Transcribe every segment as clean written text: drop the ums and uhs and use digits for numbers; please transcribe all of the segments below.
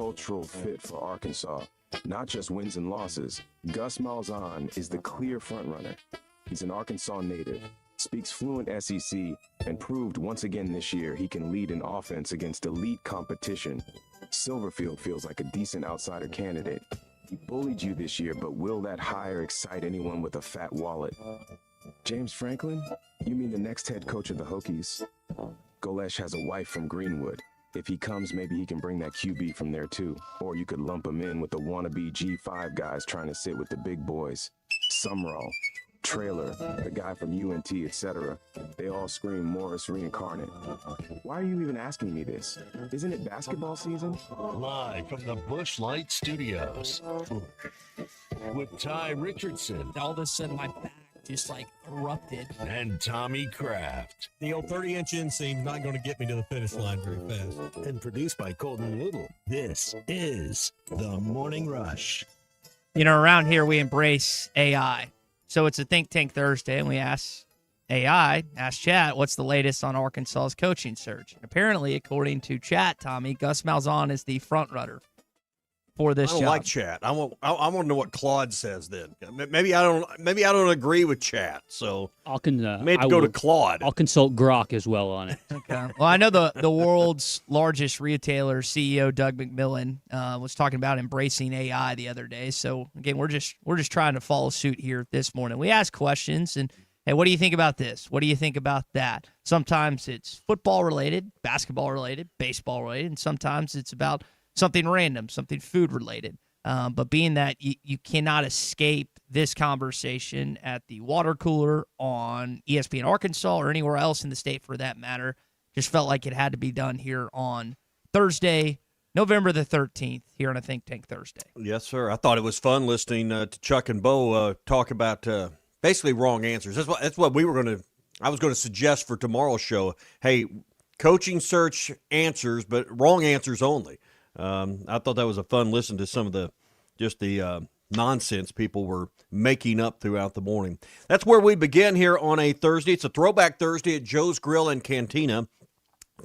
cultural fit for Arkansas. Not just wins and losses, Gus Malzahn is the clear frontrunner. He's an Arkansas native, speaks fluent SEC, and proved once again this year he can lead an offense against elite competition. Silverfield feels like a decent outsider candidate. He bullied you this year, but will that hire excite anyone with a fat wallet? James Franklin? You mean the next head coach of the Hokies? Golesh has a wife from Greenwood. If he comes, maybe he can bring that QB from there too. Or you could lump him in with the wannabe G5 guys trying to sit with the big boys. Sumrall, Trailer, the guy from UNT, etc. They all scream Morris reincarnate. Why are you even asking me this? Isn't it basketball season? Live from the Busch Light Studios with Ty Richardson. All of a sudden, my back just erupted. And Tommy Kraft. The old 30-inch inseam's not going to get me to the finish line very fast. And produced by Colton Little. This is The Morning Rush. Around here we embrace AI. So it's a Think Tank Thursday, and we ask Chat, what's the latest on Arkansas's coaching search? And apparently, according to Chat, Tommy, Gus Malzahn is the front runner for this job. I don't like Chat. I want to know what Claude says then. Maybe I don't agree with Chat. So I may have to go to Claude. I'll consult Grok as well on it. Okay. Well, I know the world's largest retailer CEO Doug McMillon was talking about embracing AI the other day. So again, we're just trying to follow suit here this morning. We ask questions and hey, what do you think about this? What do you think about that? Sometimes it's football related, basketball related, baseball related, and sometimes it's about something random, something food related. But being that you cannot escape this conversation at the water cooler on ESPN Arkansas or anywhere else in the state for that matter, just felt like it had to be done here on Thursday, November the 13th, here on a Think Tank Thursday. Yes, sir. I thought it was fun listening to Chuck and Bo talk about basically wrong answers. That's what I was going to suggest for tomorrow's show. Hey, coaching search answers, but wrong answers only. I thought that was a fun listen to some of the nonsense people were making up throughout the morning. That's where we begin here on a Thursday. It's a throwback Thursday at Joe's Grill and Cantina,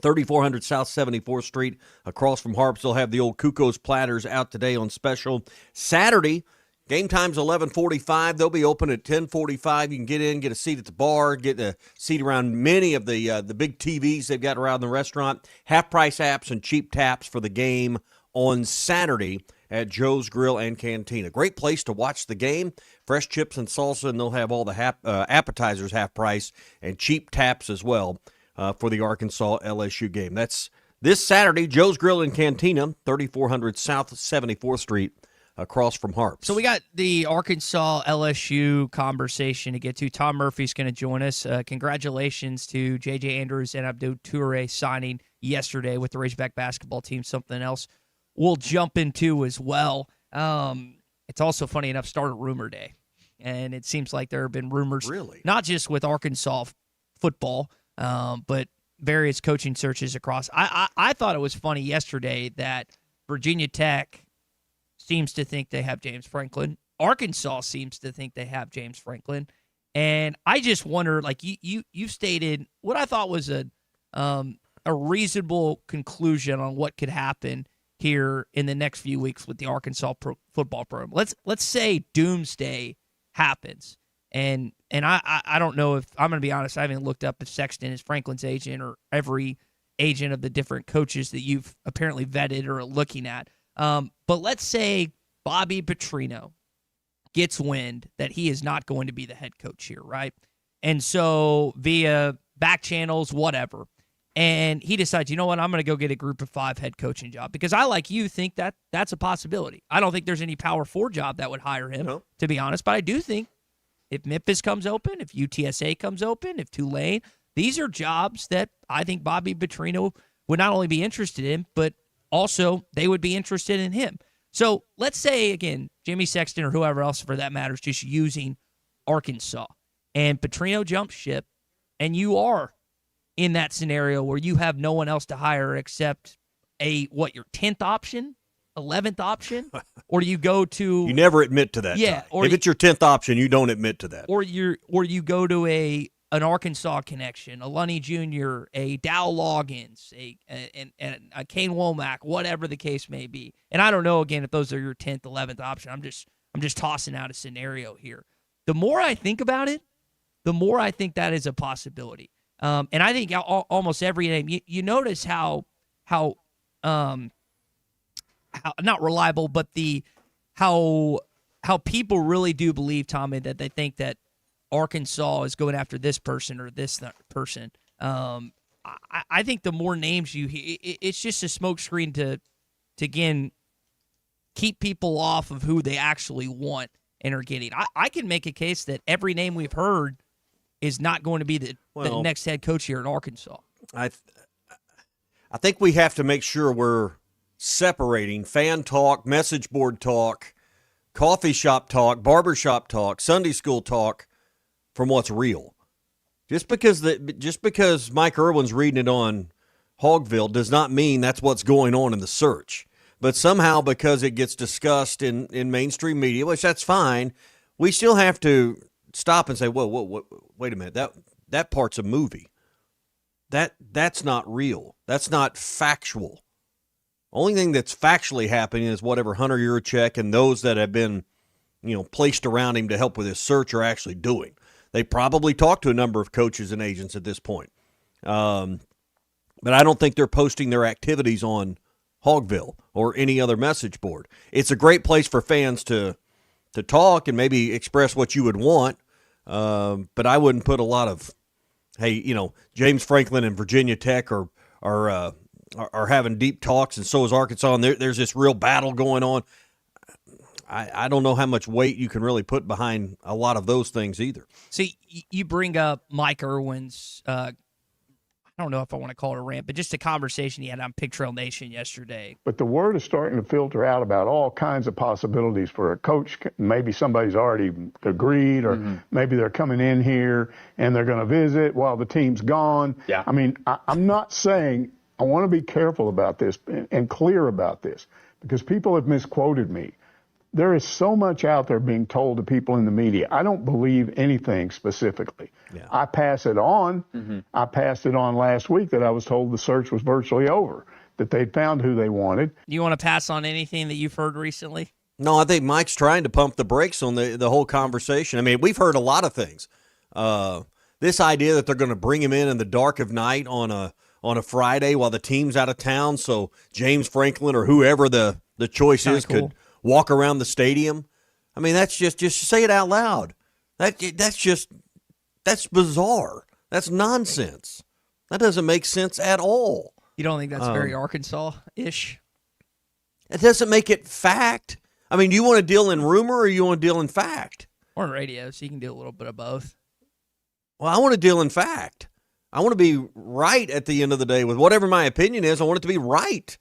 3400 South 74th Street, across from Harps. They'll have the old Kuko's platters out today on special. Saturday, game time's 11:45. They'll be open at 10:45. You can get in, get a seat at the bar, get a seat around many of the big TVs they've got around the restaurant. Half-price apps and cheap taps for the game on Saturday at Joe's Grill and Cantina. Great place to watch the game. Fresh chips and salsa, and they'll have all the appetizers half-price and cheap taps as well for the Arkansas LSU game. That's this Saturday, Joe's Grill and Cantina, 3400 South 74th Street, across from Harps. So we got the Arkansas LSU conversation to get to. Tom Murphy's going to join us. Congratulations to J.J. Andrews and Abdul Toure signing yesterday with the Razorback basketball team. Something else we'll jump into as well. It's also, funny enough, started rumor day. And it seems like there have been rumors, really, not just with Arkansas football, but various coaching searches across. I thought it was funny yesterday that Virginia Tech seems to think they have James Franklin. Arkansas seems to think they have James Franklin. And I just wonder, you stated what I thought was a reasonable conclusion on what could happen here in the next few weeks with the Arkansas football program. Let's say doomsday happens. And I don't know if, I'm going to be honest, I haven't looked up if Sexton is Franklin's agent or every agent of the different coaches that you've apparently vetted or are looking at. But let's say Bobby Petrino gets wind that he is not going to be the head coach here, right? And so via back channels, whatever, and he decides, you know what, I'm going to go get a group of 5 head coaching job because I, like you, think that that's a possibility. I don't think there's any Power 4 job that would hire him, to be honest, but I do think if Memphis comes open, if UTSA comes open, if Tulane, these are jobs that I think Bobby Petrino would not only be interested in, but also they would be interested in him. So let's say, again, Jimmy Sexton or whoever else for that matter is just using Arkansas, and Petrino jumps ship, and you are in that scenario where you have no one else to hire except your 10th option, 11th option, or do you go to... You never admit to that. Yeah. Or if it's your 10th option, you don't admit to that. Or you go to a an Arkansas connection, a Lunny Jr., a Dow Loggins, a Kane Womack, whatever the case may be. And I don't know, again, if those are your 10th, 11th option. I'm just tossing out a scenario here. The more I think about it, the more I think that is a possibility. And I think almost every name, you notice how not reliable, but how people really do believe, Tommy, that they think that Arkansas is going after this person or this person. I think the more names you hear, it's just a smokescreen to again keep people off of who they actually want and are getting. I can make a case that every name we've heard is not going to be the next head coach here in Arkansas. I think we have to make sure we're separating fan talk, message board talk, coffee shop talk, barbershop talk, Sunday school talk from what's real. Just because Mike Irwin's reading it on Hogville does not mean that's what's going on in the search. But somehow, because it gets discussed in mainstream media, which that's fine, we still have to stop and say, whoa, wait a minute, that part's a movie. That's not real. That's not factual. Only thing that's factually happening is whatever Hunter Yurachek and those that have been, placed around him to help with his search are actually doing. They probably talked to a number of coaches and agents at this point. But I don't think they're posting their activities on Hogville or any other message board. It's a great place for fans to talk and maybe express what you would want. But I wouldn't put a lot of, hey, James Franklin and Virginia Tech are having deep talks, and so is Arkansas, and there's this real battle going on. I don't know how much weight you can really put behind a lot of those things either. See, you bring up Mike Irwin's, I don't know if I want to call it a rant, but just a conversation he had on Pig Trail Nation yesterday. But the word is starting to filter out about all kinds of possibilities for a coach. Maybe somebody's already agreed, or maybe they're coming in here and they're going to visit while the team's gone. Yeah. I mean, I'm not saying, I want to be careful about this and clear about this, because people have misquoted me. There is so much out there being told to people in the media. I don't believe anything specifically. Yeah. I pass it on. I passed it on last week that I was told the search was virtually over, that they'd found who they wanted. You want to pass on anything that you've heard recently? No, I think Mike's trying to pump the brakes on the whole conversation. I mean, we've heard a lot of things. This idea that they're going to bring him in the dark of night on a Friday while the team's out of town, so James Franklin or whoever the choice is cool. Could walk around the stadium. I mean, that's just say it out loud. That's bizarre. That's nonsense. That doesn't make sense at all. You don't think that's very Arkansas-ish? It doesn't make it fact. I mean, do you want to deal in rumor or you want to deal in fact? Or in radio, so you can do a little bit of both. Well, I want to deal in fact. I want to be right at the end of the day with whatever my opinion is. I want it to be right.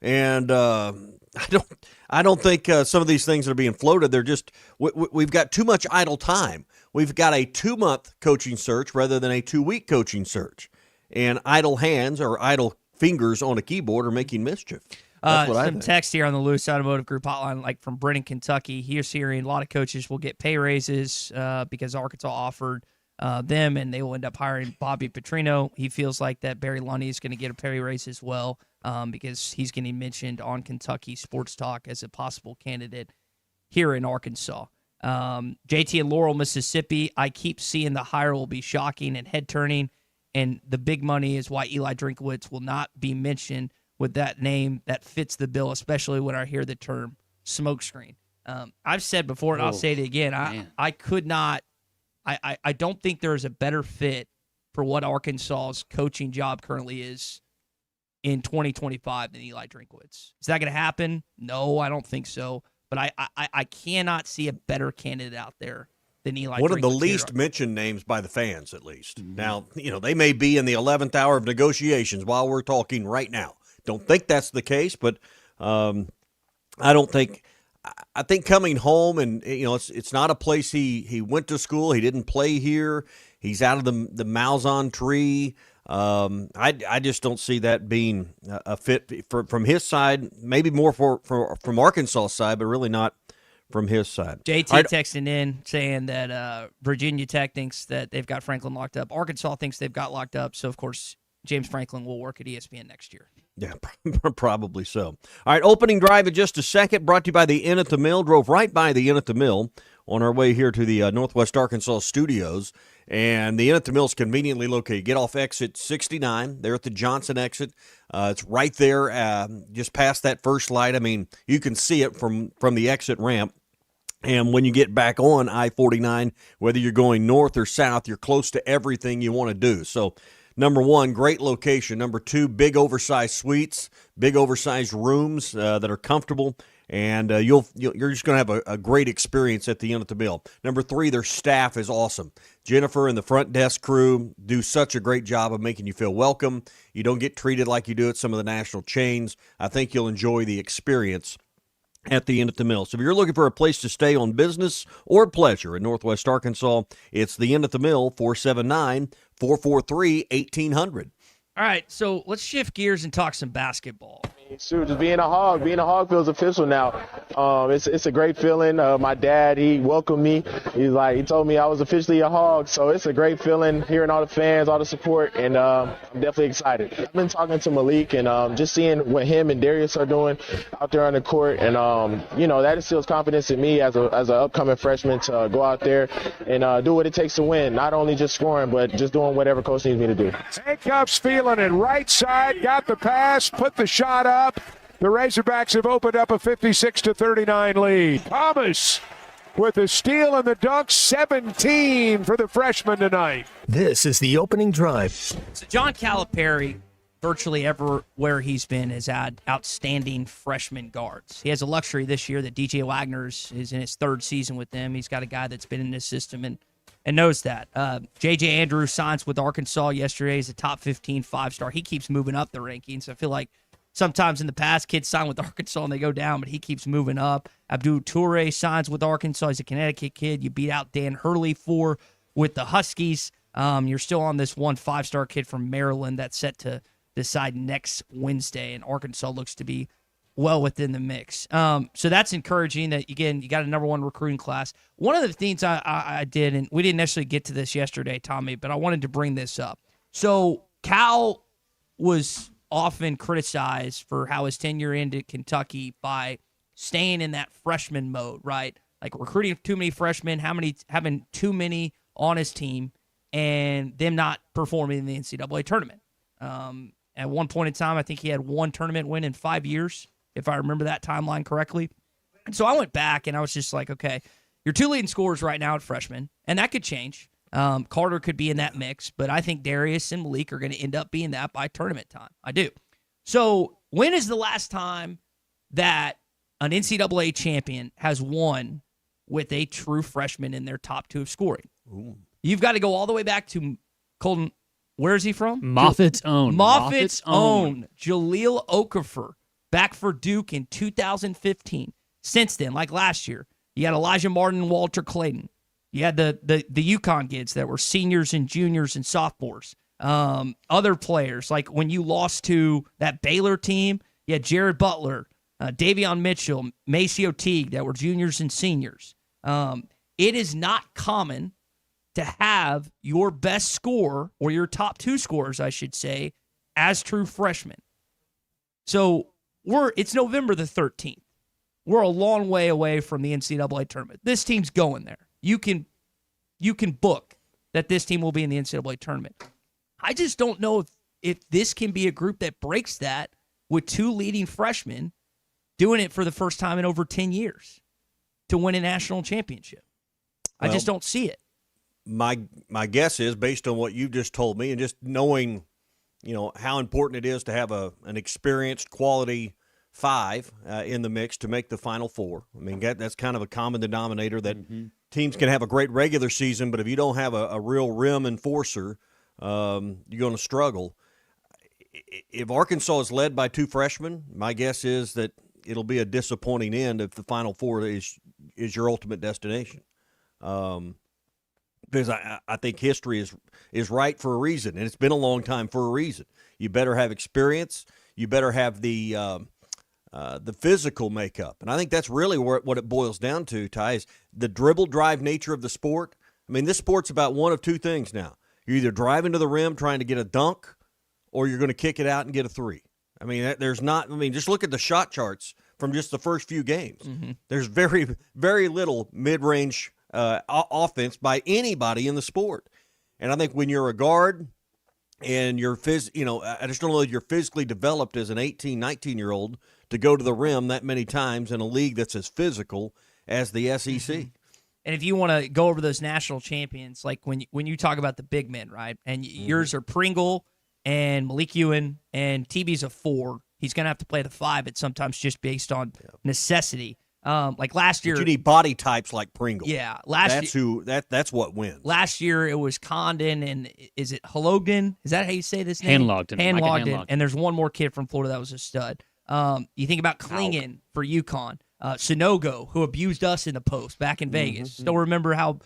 And I don't think some of these things that are being floated, they're just we've got too much idle time. We've got a 2-month coaching search rather than a 2-week coaching search. And idle hands or idle fingers on a keyboard are making mischief. That's what I think. Some text here on the Lewis Automotive Group hotline, like from Brennan, Kentucky. He's hearing a lot of coaches will get pay raises because Arkansas offered them, and they will end up hiring Bobby Petrino. He feels like that Barry Lundy is going to get a pay raise as well because he's getting mentioned on Kentucky Sports Talk as a possible candidate here in Arkansas. JT in Laurel, Mississippi, I keep seeing the hire will be shocking and head-turning, and the big money is why Eli Drinkowitz will not be mentioned with that name that fits the bill, especially when I hear the term smokescreen. I've said before, and I'll say it again, I could not – I don't think there's a better fit for what Arkansas's coaching job currently is in 2025 than Eli Drinkowitz. Is that going to happen? No, I don't think so. But I cannot see a better candidate out there than Eli Drinkowitz. One of the least mentioned names by the fans, at least. Mm-hmm. Now, they may be in the 11th hour of negotiations while we're talking right now. Don't think that's the case, but I don't think – I think coming home and, it's not a place he went to school. He didn't play here. He's out of the Malzahn tree. I just don't see that being a fit from his side, maybe more from Arkansas' side, but really not from his side. JT All right. texting in saying that Virginia Tech thinks that they've got Franklin locked up. Arkansas thinks they've got locked up. So, of course, James Franklin will work at ESPN next year. Yeah, probably so. All right, opening drive in just a second, brought to you by the Inn at the Mill. Drove right by the Inn at the Mill on our way here to the Northwest Arkansas studios. And the Inn at the Mill is conveniently located. Get off exit 69 there at the Johnson exit. It's right there just past that first light. I mean, you can see it from the exit ramp. And when you get back on I-49, whether you're going north or south, you're close to everything you want to do. So, number one, great location. Number two, big oversized suites, big oversized rooms that are comfortable, and you're just going to have a great experience at the Inn at the Mill. Number three, their staff is awesome. Jennifer and the front desk crew do such a great job of making you feel welcome. You don't get treated like you do at some of the national chains. I think you'll enjoy the experience at the Inn at the Mill. So if you're looking for a place to stay on business or pleasure in Northwest Arkansas, it's the Inn at the Mill, 479-443-1800. All right, so let's shift gears and talk some basketball. Shoot, just being a hog feels official now. It's a great feeling. My dad, he welcomed me. He told me I was officially a hog, so it's a great feeling hearing all the fans, all the support, and I'm definitely excited. I've been talking to Malik and just seeing what him and Darius are doing out there on the court, and that instills confidence in me as an upcoming freshman to go out there and do what it takes to win. Not only just scoring, but just doing whatever coach needs me to do. Handcuffs feeling it right side, got the pass, put the shot up. The Razorbacks have opened up a 56-39 lead. Thomas with the steal and the dunk, 17 for the freshman tonight. This is the opening drive. So John Calipari, virtually everywhere he's been, has had outstanding freshman guards. He has a luxury this year that DJ Wagner is in his third season with them. He's got a guy that's been in this system and knows that. J.J. Andrews signs with Arkansas yesterday. He's a top 15 5-star. He keeps moving up the rankings. I feel like sometimes in the past, kids sign with Arkansas and they go down, but he keeps moving up. Abdul Toure signs with Arkansas. He's a Connecticut kid. You beat out Dan Hurley with the Huskies. You're still on this 5-star kid from Maryland that's set to decide next Wednesday, and Arkansas looks to be well within the mix. So that's encouraging that, again, you got a number one recruiting class. One of the things I did, and we didn't necessarily get to this yesterday, Tommy, but I wanted to bring this up. So Cal was often criticized for how his tenure ended Kentucky by staying in that freshman mode, right? Like recruiting too many freshmen, having too many on his team, and them not performing in the NCAA tournament. At one point in time, I think he had one tournament win in 5 years, if I remember that timeline correctly. And so I went back and I was just like, okay, your two leading scorers right now at freshman, and that could change. Carter could be in that mix, but I think Darius and Malik are going to end up being that by tournament time. I do. So when is the last time that an NCAA champion has won with a true freshman in their top two of scoring? Ooh. You've got to go all the way back to Colton. Where is he from? Moffitt's own. Jahlil Okafor, back for Duke in 2015. Since then, like last year, you had Elijah Martin and Walter Clayton. You had the UConn kids that were seniors and juniors and sophomores. Other players, like when you lost to that Baylor team, you had Jared Butler, Davion Mitchell, Maceo Teague that were juniors and seniors. It is not common to have your best scorer, or your top two scorers, I should say, as true freshmen. So it's November the 13th. We're a long way away from the NCAA tournament. This team's going there. You can book that this team will be in the NCAA tournament. I just don't know if this can be a group that breaks that with two leading freshmen doing it for the first time in over 10 years to win a national championship. I just don't see it. My guess is, based on what you've just told me and just knowing, how important it is to have an experienced quality five in the mix to make the Final Four. I mean, that's kind of a common denominator that teams can have a great regular season, but if you don't have a real rim enforcer, you're going to struggle. If Arkansas is led by two freshmen, my guess is that it'll be a disappointing end if the Final Four is your ultimate destination. Because I think history is right for a reason, and it's been a long time for a reason. You better have experience. You better have the the physical makeup. And I think that's really what it boils down to, Ty, is the dribble drive nature of the sport. I mean, this sport's about one of two things now. You're either driving to the rim trying to get a dunk, or you're going to kick it out and get a three. I mean, just look at the shot charts from just the first few games. Mm-hmm. There's very, very little mid-range offense by anybody in the sport. And I think when you're a guard and I just don't know that you're physically developed as an 18, 19-year-old to go to the rim that many times in a league that's as physical as the SEC. Mm-hmm. And if you want to go over those national champions, like when you talk about the big men, right, and yours are Pringle and Malik Ewan, and TB's a 4. He's going to have to play the 5 at sometimes just based on necessity. Like last year, but you need body types like Pringle. Yeah, that's what wins. Last year it was Condon and is it Halogden? Is that how you say this name? Handlogden. And there's one more kid from Florida that was a stud. You think about Klingon for UConn. Sonogo, who abused us in the post back in Vegas. Still remember how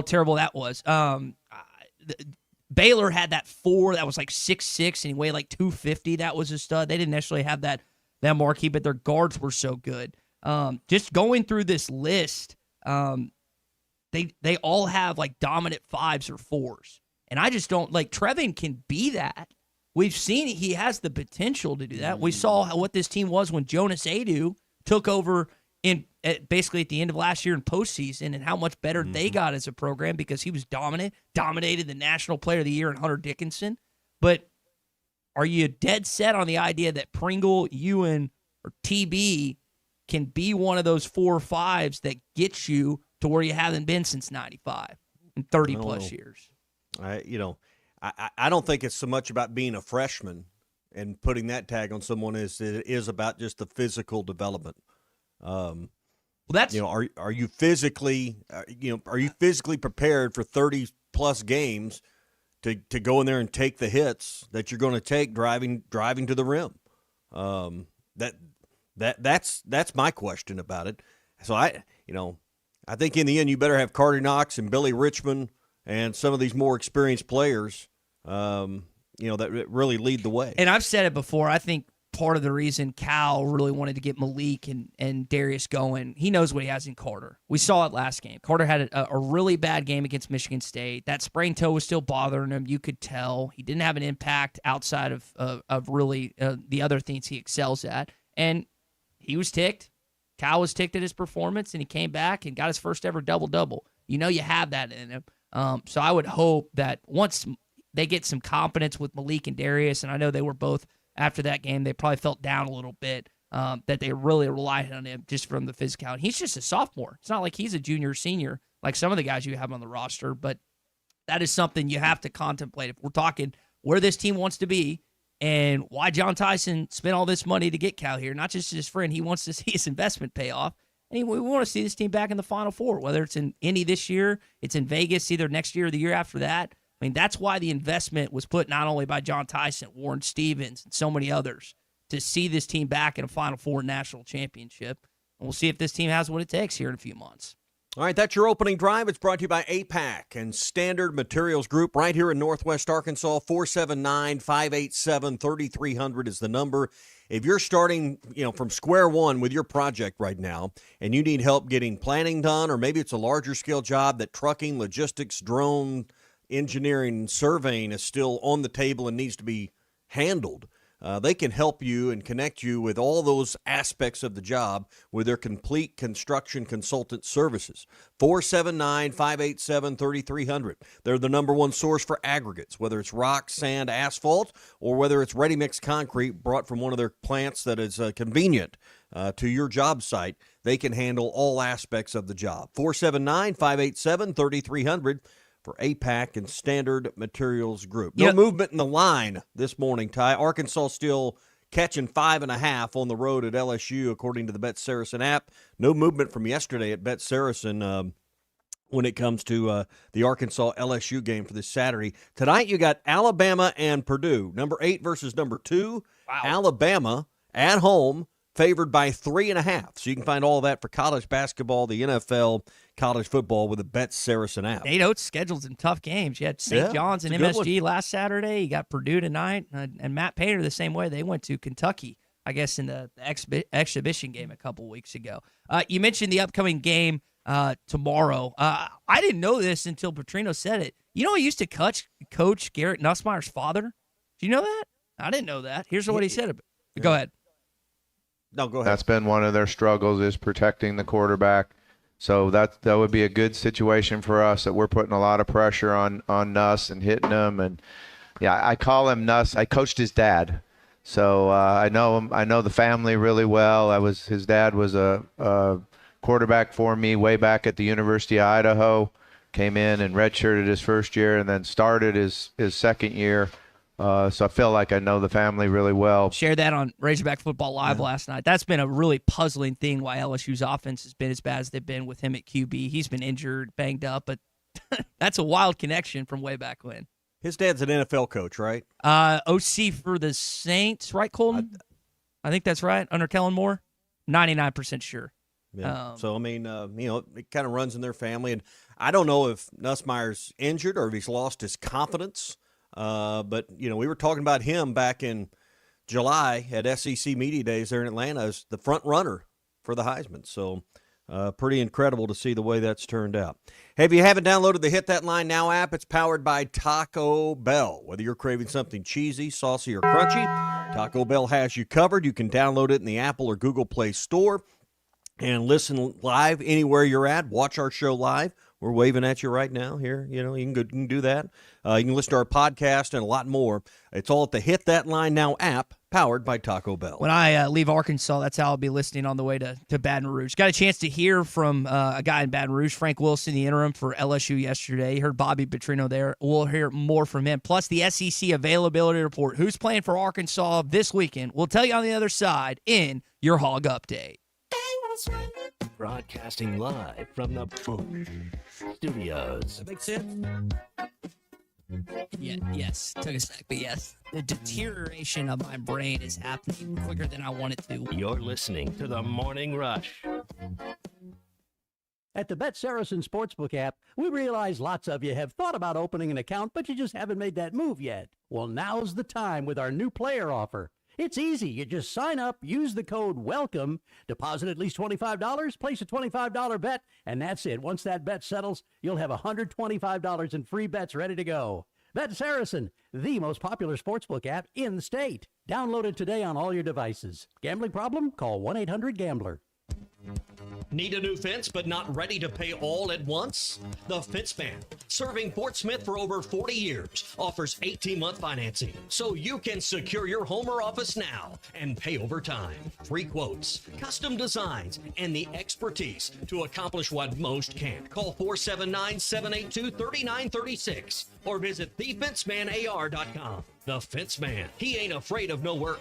terrible that was. Baylor had that 4 that was like 6'6", and he weighed like 250. That was a stud. They didn't necessarily have that marquee, but their guards were so good. Just going through this list, they all have like dominant 5s or 4s. And I just don't like Trevin can be that. We've seen he has the potential to do that. We saw what this team was when Jonas Adu took over basically at the end of last year in postseason, and how much better they got as a program because he was dominated the National Player of the Year in Hunter Dickinson. But are you dead set on the idea that Pringle, Ewan, or TB can be one of those 4 or 5s that gets you to where you haven't been since 95 in 30-plus years? I don't think it's so much about being a freshman and putting that tag on someone as it is about just the physical development. Well, that's are you physically prepared for 30+ games to go in there and take the hits that you're going to take driving to the rim? That's my question about it. So I think in the end you better have Carter Knox and Billy Richmond and some of these more experienced players, that really lead the way. And I've said it before. I think part of the reason Cal really wanted to get Malik and Darius going, he knows what he has in Carter. We saw it last game. Carter had a really bad game against Michigan State. That sprained toe was still bothering him. You could tell. He didn't have an impact outside of really the other things he excels at. And he was ticked. Cal was ticked at his performance, and he came back and got his first ever double-double. You have that in him. So I would hope that once they get some confidence with Malik and Darius, and I know they were both, after that game, they probably felt down a little bit, that they really relied on him just from the physicality. He's just a sophomore. It's not like he's a junior or senior like some of the guys you have on the roster, but that is something you have to contemplate. If we're talking where this team wants to be and why John Tyson spent all this money to get Cal here, not just his friend, he wants to see his investment pay off. And we want to see this team back in the Final Four, whether it's in Indy this year, it's in Vegas either next year or the year after that. I mean, that's why the investment was put not only by John Tyson, Warren Stevens, and so many others to see this team back in a Final Four national championship. And we'll see if this team has what it takes here in a few months. All right, that's your opening drive. It's brought to you by APAC and Standard Materials Group right here in Northwest Arkansas. 479-587-3300 is the number. If you're starting, from square one with your project right now and you need help getting planning done, or maybe it's a larger scale job that trucking, logistics, drone, engineering, and surveying is still on the table and needs to be handled, they can help you and connect you with all those aspects of the job with their complete construction consultant services. 479-587-3300. They're the number one source for aggregates, whether it's rock, sand, asphalt, or whether it's ready-mix concrete brought from one of their plants that is convenient to your job site. They can handle all aspects of the job. 479-587-3300. for APAC and Standard Materials Group. No movement in the line this morning, Ty. Arkansas still catching 5.5 on the road at LSU, according to the Bet Saracen app. No movement from yesterday at Bet Saracen when it comes to the Arkansas-LSU game for this Saturday. Tonight you got Alabama and Purdue, number 8 versus number 2. Wow. Alabama at home, favored by 3.5. So you can find all of that for college basketball, the NFL, college football with the Bet Saracen app. Nate Oates scheduled some tough games. You had St. John's and MSG last Saturday. You got Purdue tonight. And Matt Painter the same way. They went to Kentucky I guess, in the exhibition game a couple weeks ago. You mentioned the upcoming game tomorrow. I didn't know this until Petrino said it. You know, he used to coach Garrett Nussmeier's father. Do you know that? I didn't know that. Here's what he said. Go ahead. No, go ahead. That's been one of their struggles, is protecting the quarterback. So that would be a good situation for us, that we're putting a lot of pressure on Nuss and hitting him. And yeah, I call him Nuss. I coached his dad, so I know him. I know the family really well. His dad was a quarterback for me way back at the University of Idaho. Came in and redshirted his first year, and then started his second year. So I feel like I know the family really well. Shared that on Razorback Football Live last night. That's been a really puzzling thing, why LSU's offense has been as bad as they've been with him at QB. He's been injured, banged up, but that's a wild connection from way back when. His dad's an NFL coach, right? OC for the Saints, right, Colton? I think that's right, under Kellen Moore. 99% sure. Yeah. So, I mean, it kind of runs in their family. And I don't know if Nussmeier's injured or if he's lost his confidence. But, we were talking about him back in July at SEC Media Days there in Atlanta as the front runner for the Heisman. So pretty incredible to see the way that's turned out. Hey, if you haven't downloaded the Hit That Line Now app, it's powered by Taco Bell. Whether you're craving something cheesy, saucy, or crunchy, Taco Bell has you covered. You can download it in the Apple or Google Play Store and listen live anywhere you're at. Watch our show live. We're waving at you right now here. You can do that. You can listen to our podcast and a lot more. It's all at the Hit That Line Now app, powered by Taco Bell. When I leave Arkansas, that's how I'll be listening on the way to Baton Rouge. Got a chance to hear from a guy in Baton Rouge, Frank Wilson, the interim for LSU yesterday. Heard Bobby Petrino there. We'll hear more from him. Plus the SEC availability report. Who's playing for Arkansas this weekend? We'll tell you on the other side in your Hog Update. Broadcasting live from the Bush Studios. That makes sense? Yeah, yes. Took a sec, but yes. The deterioration of my brain is happening quicker than I want it to. You're listening to the Morning Rush. At the Bet Saracen Sportsbook app, we realize lots of you have thought about opening an account, but you just haven't made that move yet. Well, now's the time with our new player offer. It's easy. You just sign up, use the code WELCOME, deposit at least $25, place a $25 bet, and that's it. Once that bet settles, you'll have $125 in free bets ready to go. Bet Saracen, the most popular sportsbook app in the state. Download it today on all your devices. Gambling problem? Call 1-800-GAMBLER. Need a new fence but not ready to pay all at once? The Fence Man, serving Fort Smith for over 40 years, offers 18-month financing so you can secure your home or office now and pay over time. Free quotes, custom designs, and the expertise to accomplish what most can't. Call 479-782-3936 or visit thefencemanAR.com. The Fence Man, he ain't afraid of no work.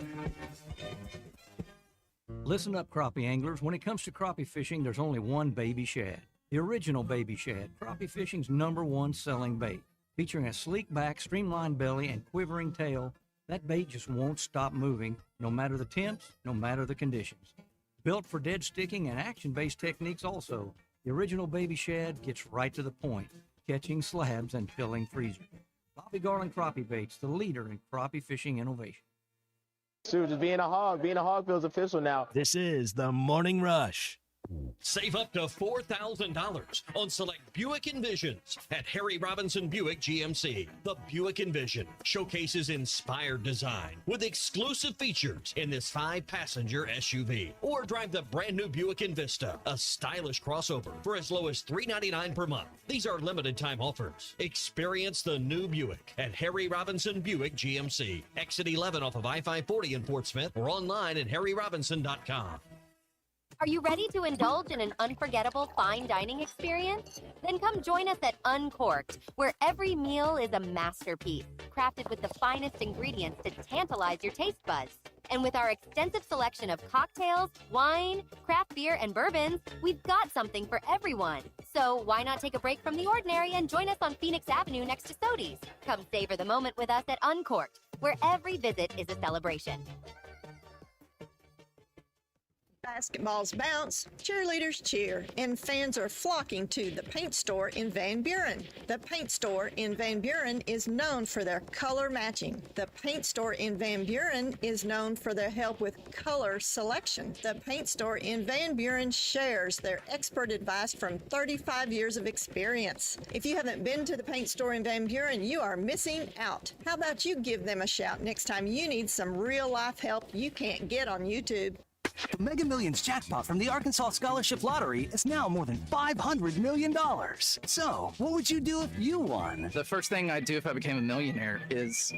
Listen up, crappie anglers. When it comes to crappie fishing, there's only one baby shad. The original baby shad, crappie fishing's #1 selling bait. Featuring a sleek back, streamlined belly, and quivering tail, that bait just won't stop moving, no matter the temps, no matter the conditions. Built for dead sticking and action-based techniques also, the original baby shad gets right to the point, catching slabs and filling freezers. Bobby Garland Crappie Baits, the leader in crappie fishing innovation. Dude, just being a hog feels official now. This is the Morning Rush. Save up to $4,000 on select Buick Envisions at Harry Robinson Buick GMC. The Buick Envision showcases inspired design with exclusive features in this 5-passenger SUV. Or drive the brand new Buick Envista, a stylish crossover for as low as $399 per month. These are limited time offers. Experience the new Buick at Harry Robinson Buick GMC. Exit 11 off of I-540 in Fort Smith or online at harryrobinson.com. Are you ready to indulge in an unforgettable fine dining experience? Then come join us at Uncorked, where every meal is a masterpiece, crafted with the finest ingredients to tantalize your taste buds. And with our extensive selection of cocktails, wine, craft beer, and bourbons, we've got something for everyone. So why not take a break from the ordinary and join us on Phoenix Avenue next to Sodi's? Come savor the moment with us at Uncorked, where every visit is a celebration. Basketballs bounce, cheerleaders cheer, and fans are flocking to the paint store in Van Buren. The paint store in Van Buren is known for their color matching. The paint store in Van Buren is known for their help with color selection. The paint store in Van Buren shares their expert advice from 35 years of experience. If you haven't been to the paint store in Van Buren, you are missing out. How about you give them a shout next time you need some real-life help you can't get on YouTube? The Mega Millions jackpot from the Arkansas Scholarship Lottery is now more than $500 million. So, what would you do if you won? The first thing I'd do if I became a millionaire is,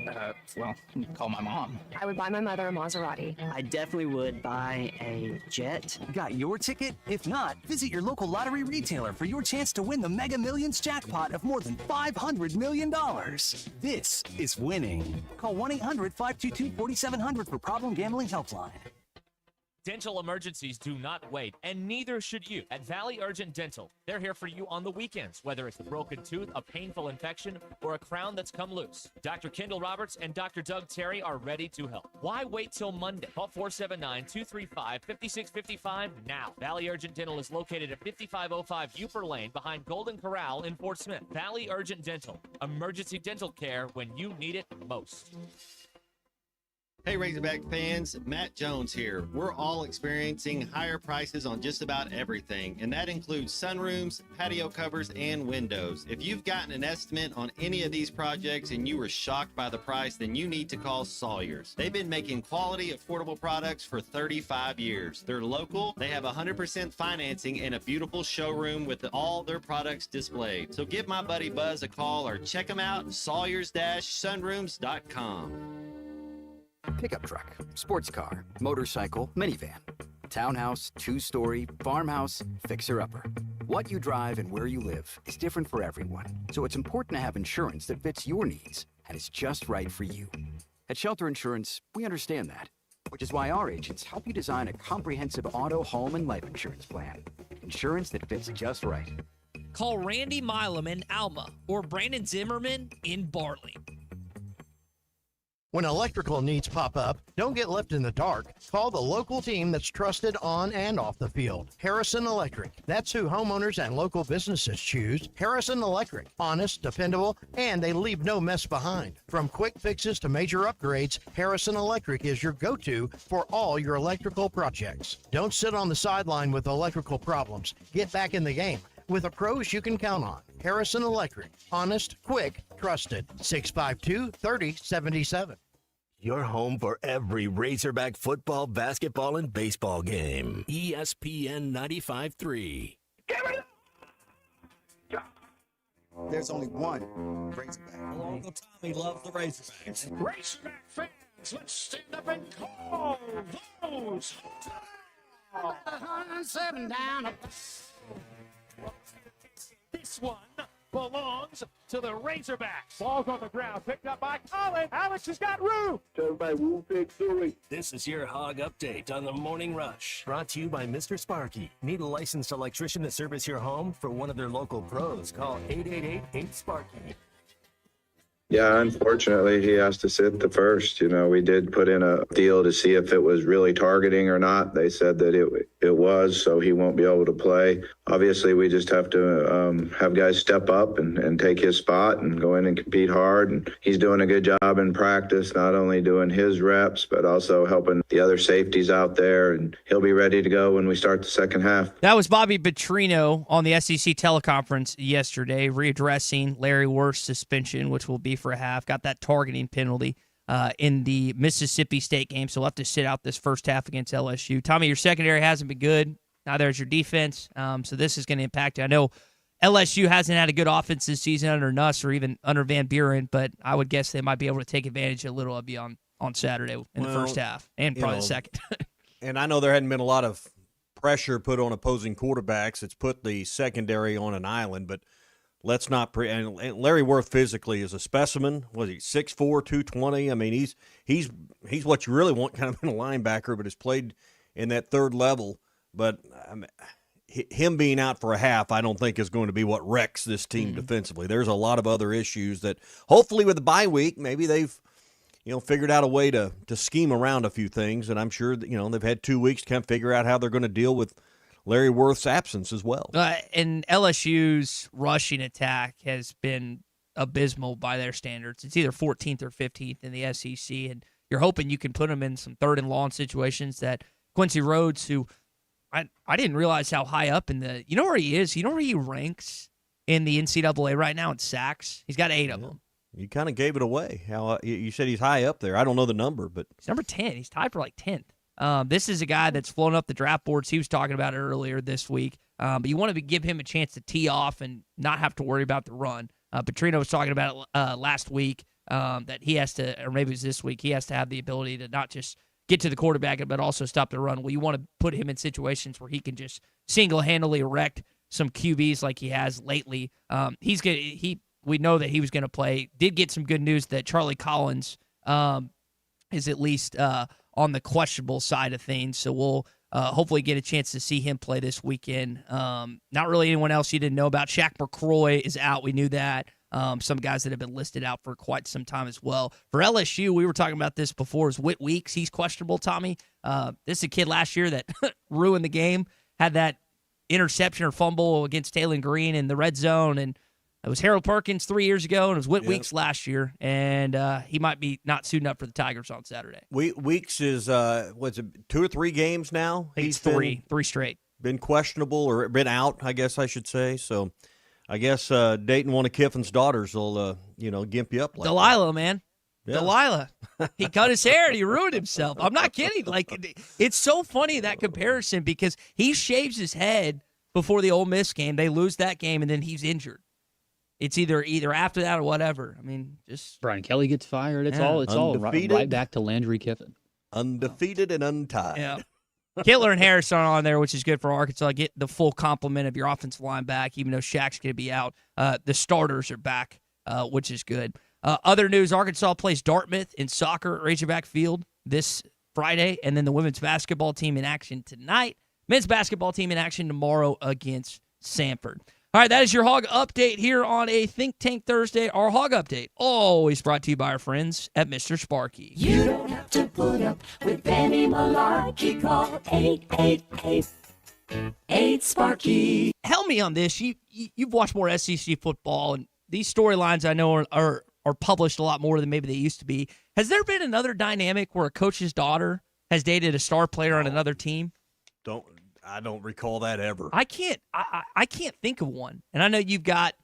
call my mom. I would buy my mother a Maserati. I definitely would buy a jet. Got your ticket? If not, visit your local lottery retailer for your chance to win the Mega Millions jackpot of more than $500 million. This is winning. Call 1-800-522-4700 for Problem Gambling Helpline. Dental emergencies do not wait, and neither should you. At Valley Urgent Dental, they're here for you on the weekends, whether it's a broken tooth, a painful infection, or a crown that's come loose. Dr. Kendall Roberts and Dr. Doug Terry are ready to help. Why wait till Monday? Call 479-235-5655 now. Valley Urgent Dental is located at 5505 Uper Lane behind Golden Corral in Fort Smith. Valley Urgent Dental, emergency dental care when you need it most. Hey Razorback fans, Matt Jones here. We're all experiencing higher prices on just about everything, and that includes sunrooms, patio covers, and windows. If you've gotten an estimate on any of these projects and you were shocked by the price, then you need to call Sawyers. They've been making quality, affordable products for 35 years. They're local, they have 100% financing, and a beautiful showroom with all their products displayed. So give my buddy Buzz a call or check them out, sawyers-sunrooms.com. Pickup truck, sports car, motorcycle, minivan, townhouse, two-story, farmhouse, fixer-upper. What you drive and where you live is different for everyone, so it's important to have insurance that fits your needs and is just right for you. At Shelter Insurance, we understand that, which is why our agents help you design a comprehensive auto, home, and life insurance plan. Insurance that fits just right. Call Randy Milam in Alma or Brandon Zimmerman in Bartley. When electrical needs pop up, don't get left in the dark. Call the local team that's trusted on and off the field. Harrison Electric. That's who homeowners and local businesses choose. Harrison Electric. Honest, dependable, and they leave no mess behind. From quick fixes to major upgrades, Harrison Electric is your go-to for all your electrical projects. Don't sit on the sideline with electrical problems. Get back in the game with the pros you can count on. Harrison Electric. Honest, quick, trusted. 652-3077. Your home for every Razorback football, basketball, and baseball game. ESPN 95.3. There's only one Razorback. Uncle Tommy loves the Razorbacks. Razorback fans, let's stand up and call those. This one belongs to the Razorbacks. Ball's on the ground, picked up by Colin. Alex has got room. This is your Hog Update on the Morning Rush. Brought to you by Mr. Sparky. Need a licensed electrician to service your home? For one of their local pros, call 888-8-SPARKY. Yeah, unfortunately, he has to sit the first. You know, we did put in a deal to see if it was really targeting or not. They said that it was, so he won't be able to play. Obviously, we just have to have guys step up and take his spot and go in and compete hard. And he's doing a good job in practice, not only doing his reps, but also helping the other safeties out there. And he'll be ready to go when we start the second half. That was Bobby Petrino on the SEC teleconference yesterday, readdressing Larry Worth's suspension, which will be for a half. Got that targeting penalty in the Mississippi State game, so we'll have to sit out this first half against LSU. Tommy, your secondary hasn't been good. Neither has your defense, so this is going to impact you. I know LSU hasn't had a good offense this season under Nuss or even under Van Buren, but I would guess they might be able to take advantage a little of you on Saturday in the first half and probably the second. And I know there hadn't been a lot of pressure put on opposing quarterbacks. It's put the secondary on an island, but let's not and Larry Worth physically is a specimen. Was he 6'4", 220? I mean, he's what you really want kind of in a linebacker, but has played in that third level. But him being out for a half, I don't think is going to be what wrecks this team defensively. There's a lot of other issues that hopefully with the bye week, maybe they've figured out a way to scheme around a few things, and I'm sure that, they've had 2 weeks to kind of figure out how they're going to deal with Larry Worth's absence as well. And LSU's rushing attack has been abysmal by their standards. It's either 14th or 15th in the SEC, and you're hoping you can put them in some third and long situations that Quincy Rhodes, who I didn't realize how high up in the – you know where he is? You know where he ranks in the NCAA right now in sacks? He's got 8 of them. You kind of gave it away. How you said he's high up there. I don't know the number, but he's number 10. He's tied for 10th. This is a guy that's flown up the draft boards. He was talking about it earlier this week. But you want to give him a chance to tee off and not have to worry about the run. Petrino was talking about it last week that he has to, or maybe it was this week, he has to have the ability to not just get to the quarterback but also stop the run. Well, you want to put him in situations where he can just single-handedly erect some QBs like he has lately. We know that he was going to play. Did get some good news that Charlie Collins is at least on the questionable side of things. So we'll hopefully get a chance to see him play this weekend. Not really anyone else you didn't know about. Shaq McCroy is out. We knew that. Some guys that have been listed out for quite some time as well. For LSU, we were talking about this before, is Whit Weeks. He's questionable, Tommy. This is a kid last year that ruined the game, had that interception or fumble against Taylor Green in the red zone, and it was Harold Perkins 3 years ago, and it was Whit Weeks last year, and he might be not suiting up for the Tigers on Saturday. Weeks is, 2 or 3 games now? He's three straight. Been questionable or been out, I guess I should say. So I guess dating one of Kiffin's daughters will, gimp you up like Delilah, that. man. Yeah. Delilah. He cut his hair and he ruined himself. I'm not kidding. Like, it's so funny, that comparison, because he shaves his head before the Ole Miss game. They lose that game, and then he's injured. It's either after that or whatever. I mean, just Brian Kelly gets fired. It's all right back to Landry Kiffin. Undefeated and untied. Yeah. Kittler and Harris aren't on there, which is good for Arkansas. Get the full complement of your offensive line back, even though Shaq's going to be out. The starters are back, which is good. Other news, Arkansas plays Dartmouth in soccer at Razorback Field this Friday, and then the women's basketball team in action tonight. Men's basketball team in action tomorrow against Samford. All right, that is your Hog Update here on a Think Tank Thursday. Our Hog Update, always brought to you by our friends at Mr. Sparky. You don't have to put up with any malarkey. Call 888-8-SPARKY. Help me on this. You've watched more SEC football, and these storylines I know are published a lot more than maybe they used to be. Has there been another dynamic where a coach's daughter has dated a star player on another team? I don't recall that ever. I can't think of one. And I know you've got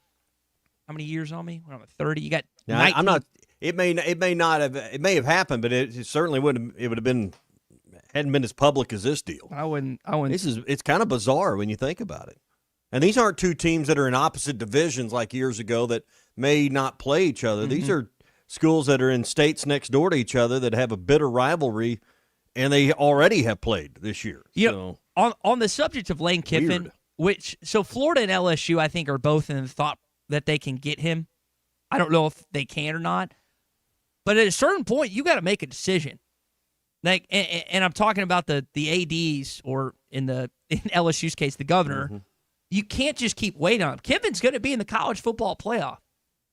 how many years on me? When I'm at 30, you got 19. I'm not. It may not have. It may have happened, but it certainly wouldn't. It would have been hadn't been as public as this deal. I wouldn't. It's kind of bizarre when you think about it. And these aren't two teams that are in opposite divisions like years ago that may not play each other. Mm-hmm. These are schools that are in states next door to each other that have a bitter rivalry, and they already have played this year. On the subject of Lane Kiffin, so Florida and LSU, I think, are both in the thought that they can get him. I don't know if they can or not. But at a certain point, you got to make a decision. Like, and I'm talking about the ADs, or in LSU's case, the governor. Mm-hmm. You can't just keep waiting on him. Kiffin's going to be in the college football playoff,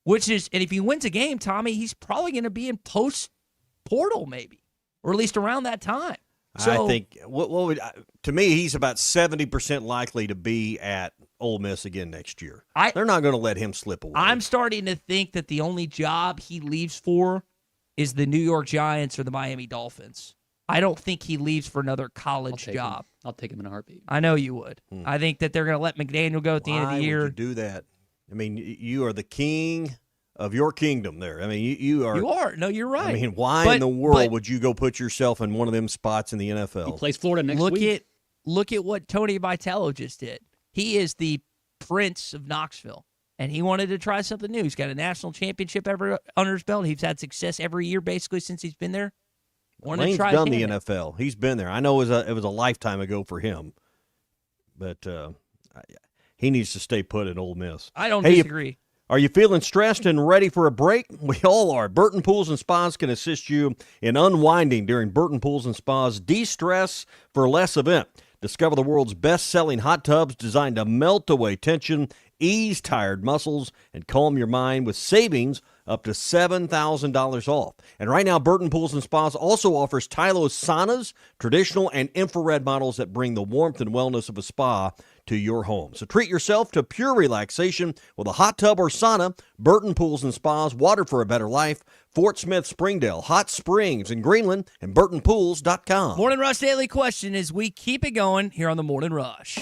and if he wins a game, Tommy, he's probably going to be in post-portal maybe, or at least around that time. So, I think to me, he's about 70% likely to be at Ole Miss again next year. They're not going to let him slip away. I'm starting to think that the only job he leaves for is the New York Giants or the Miami Dolphins. I don't think he leaves for another college job. I'll take him in a heartbeat. I know you would. I think that they're going to let McDaniel go at the end of the year. Why would you do that? I mean, you are the king of your kingdom there. I mean, you are. You are. No, you're right. I mean, why in the world would you go put yourself in one of them spots in the NFL? He plays Florida next week. Look at what Tony Vitello just did. He is the Prince of Knoxville, and he wanted to try something new. He's got a national championship under his belt. He's had success every year basically since he's been there. Lane's done the NFL. He's been there. I know it was a lifetime ago for him, but he needs to stay put at Ole Miss. I don't disagree. Are you feeling stressed and ready for a break? We all are. Burton Pools and Spas can assist you in unwinding during Burton Pools and Spas De-Stress for Less event. Discover the world's best-selling hot tubs designed to melt away tension, ease tired muscles, and calm your mind with savings up to $7,000 off. And right now, Burton Pools and Spas also offers Tylo's saunas, traditional and infrared models that bring the warmth and wellness of a spa to your home. So treat yourself to pure relaxation with a hot tub or sauna. Burton Pools and Spas, water for a better life. Fort Smith, Springdale, Hot Springs in Greenland, and BurtonPools.com. Morning Rush Daily Question as we keep it going here on the Morning Rush.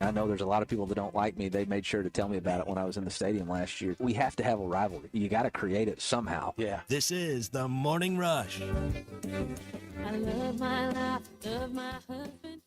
I know there's a lot of people that don't like me. They made sure to tell me about it when I was in the stadium last year. We have to have a rivalry. You got to create it somehow. Yeah. This is the Morning Rush. I love my life, love my husband.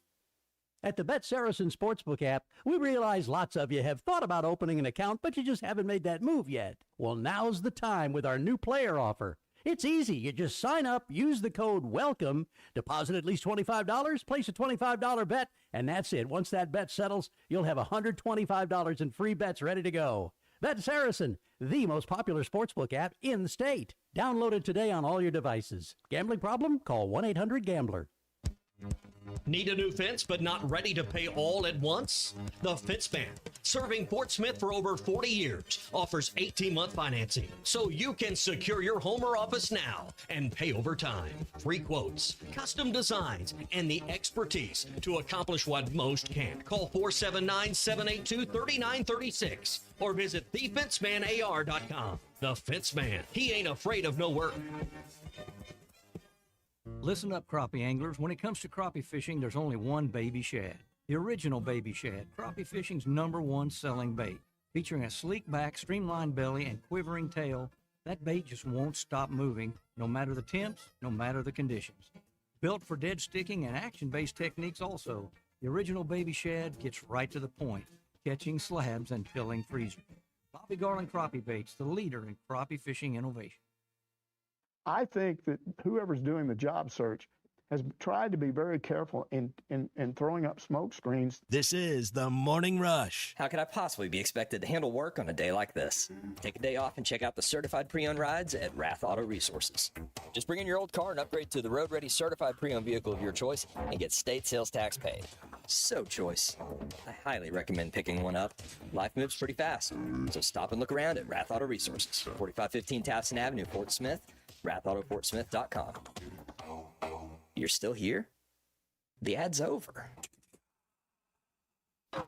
At the Bet Saracen Sportsbook app, we realize lots of you have thought about opening an account, but you just haven't made that move yet. Well, now's the time with our new player offer. It's easy. You just sign up, use the code WELCOME, deposit at least $25, place a $25 bet, and that's it. Once that bet settles, you'll have $125 in free bets ready to go. Bet Saracen, the most popular sportsbook app in the state. Download it today on all your devices. Gambling problem? Call 1-800-GAMBLER. Need a new fence but not ready to pay all at once? The Fence Man, serving Fort Smith for over 40 years, offers 18-month financing so you can secure your home or office now and pay over time. Free quotes, custom designs, and the expertise to accomplish what most can't. Call 479-782-3936 or visit thefencemanar.com. The Fence Man, he ain't afraid of no work. Listen up, crappie anglers. When it comes to crappie fishing, there's only one baby shad. The original baby shad, crappie fishing's #1 selling bait. Featuring a sleek back, streamlined belly, and quivering tail, that bait just won't stop moving, no matter the temps, no matter the conditions. Built for dead sticking and action-based techniques also, the original baby shad gets right to the point, catching slabs and filling freezers. Bobby Garland Crappie Baits, the leader in crappie fishing innovation. I think that whoever's doing the job search has tried to be very careful in throwing up smoke screens. This is the Morning Rush. How could I possibly be expected to handle work on a day like this? Take a day off and check out the certified pre-owned rides at Rath Auto Resources. Just bring in your old car and upgrade to the road-ready certified pre-owned vehicle of your choice and get state sales tax paid. So choice. I highly recommend picking one up. Life moves pretty fast, so stop and look around at Rath Auto Resources, 4515 Towson Avenue, Fort Smith, rathautoportsmith.com. You're still here? The ad's over. Less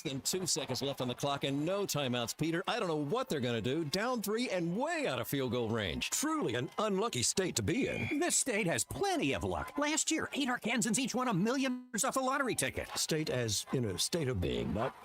than 2 seconds left on the clock and no timeouts, Peter. I don't know what they're going to do. Down 3 and way out of field goal range. Truly an unlucky state to be in. This state has plenty of luck. Last year, 8 Arkansans each won $1 million off a lottery ticket. State as in a state of being, not...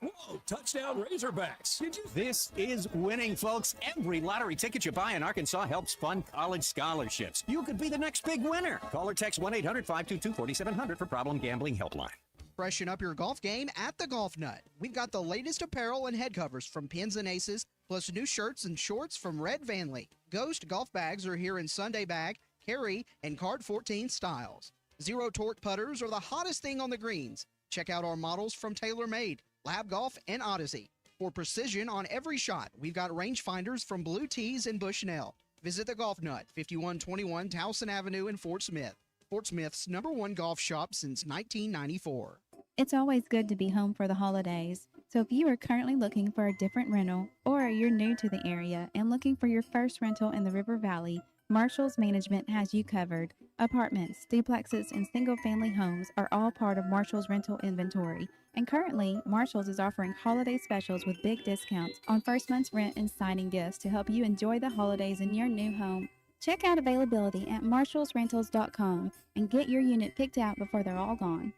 Whoa, touchdown Razorbacks. This is winning, folks. Every lottery ticket you buy in Arkansas helps fund college scholarships. You could be the next big winner. Call or text 1-800-522-4700 for Problem Gambling Helpline. Freshen up your golf game at the Golf Nut. We've got the latest apparel and head covers from Pins and Aces, plus new shirts and shorts from Red Vanley. Ghost golf bags are here in Sunday bag, carry, and card 14 styles. Zero torque putters are the hottest thing on the greens. Check out our models from TaylorMade, Lab Golf, and Odyssey. For precision on every shot, we've got rangefinders from Blue Tees and Bushnell. Visit the Golf Nut, 5121 Towson Avenue in Fort Smith. Fort Smith's #1 golf shop since 1994. It's always good to be home for the holidays. So if you are currently looking for a different rental, or you're new to the area and looking for your first rental in the River Valley, Marshall's Management has you covered. Apartments, duplexes, and single-family homes are all part of Marshall's rental inventory. And currently, Marshall's is offering holiday specials with big discounts on first month's rent and signing gifts to help you enjoy the holidays in your new home. Check out availability at marshallsrentals.com and get your unit picked out before they're all gone.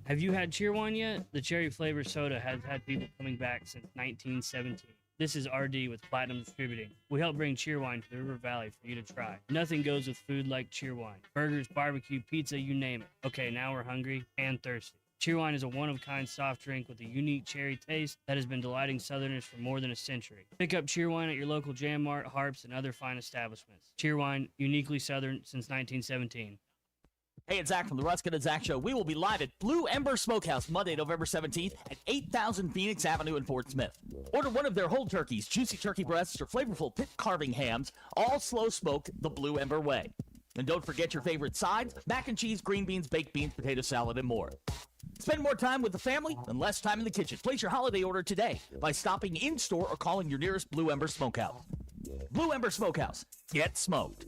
Have you had Cheerwine yet? The cherry flavored soda has had people coming back since 1917. This is RD with Platinum Distributing. We help bring Cheerwine to the River Valley for you to try. Nothing goes with food like Cheerwine. Burgers, barbecue, pizza, you name it. Okay, now we're hungry and thirsty. Cheerwine is a one-of-a-kind soft drink with a unique cherry taste that has been delighting Southerners for more than a century. Pick up Cheerwine at your local Jam Mart, Harps, and other fine establishments. Cheerwine, uniquely Southern since 1917. Hey, it's Zach from the Ruskin and Zach Show. We will be live at Blue Ember Smokehouse Monday, November 17th at 8000 Phoenix Avenue in Fort Smith. Order one of their whole turkeys, juicy turkey breasts, or flavorful pit carving hams, all slow smoked the Blue Ember way. And don't forget your favorite sides, mac and cheese, green beans, baked beans, potato salad, and more. Spend more time with the family and less time in the kitchen. Place your holiday order today by stopping in-store or calling your nearest Blue Ember Smokehouse. Blue Ember Smokehouse. Get smoked.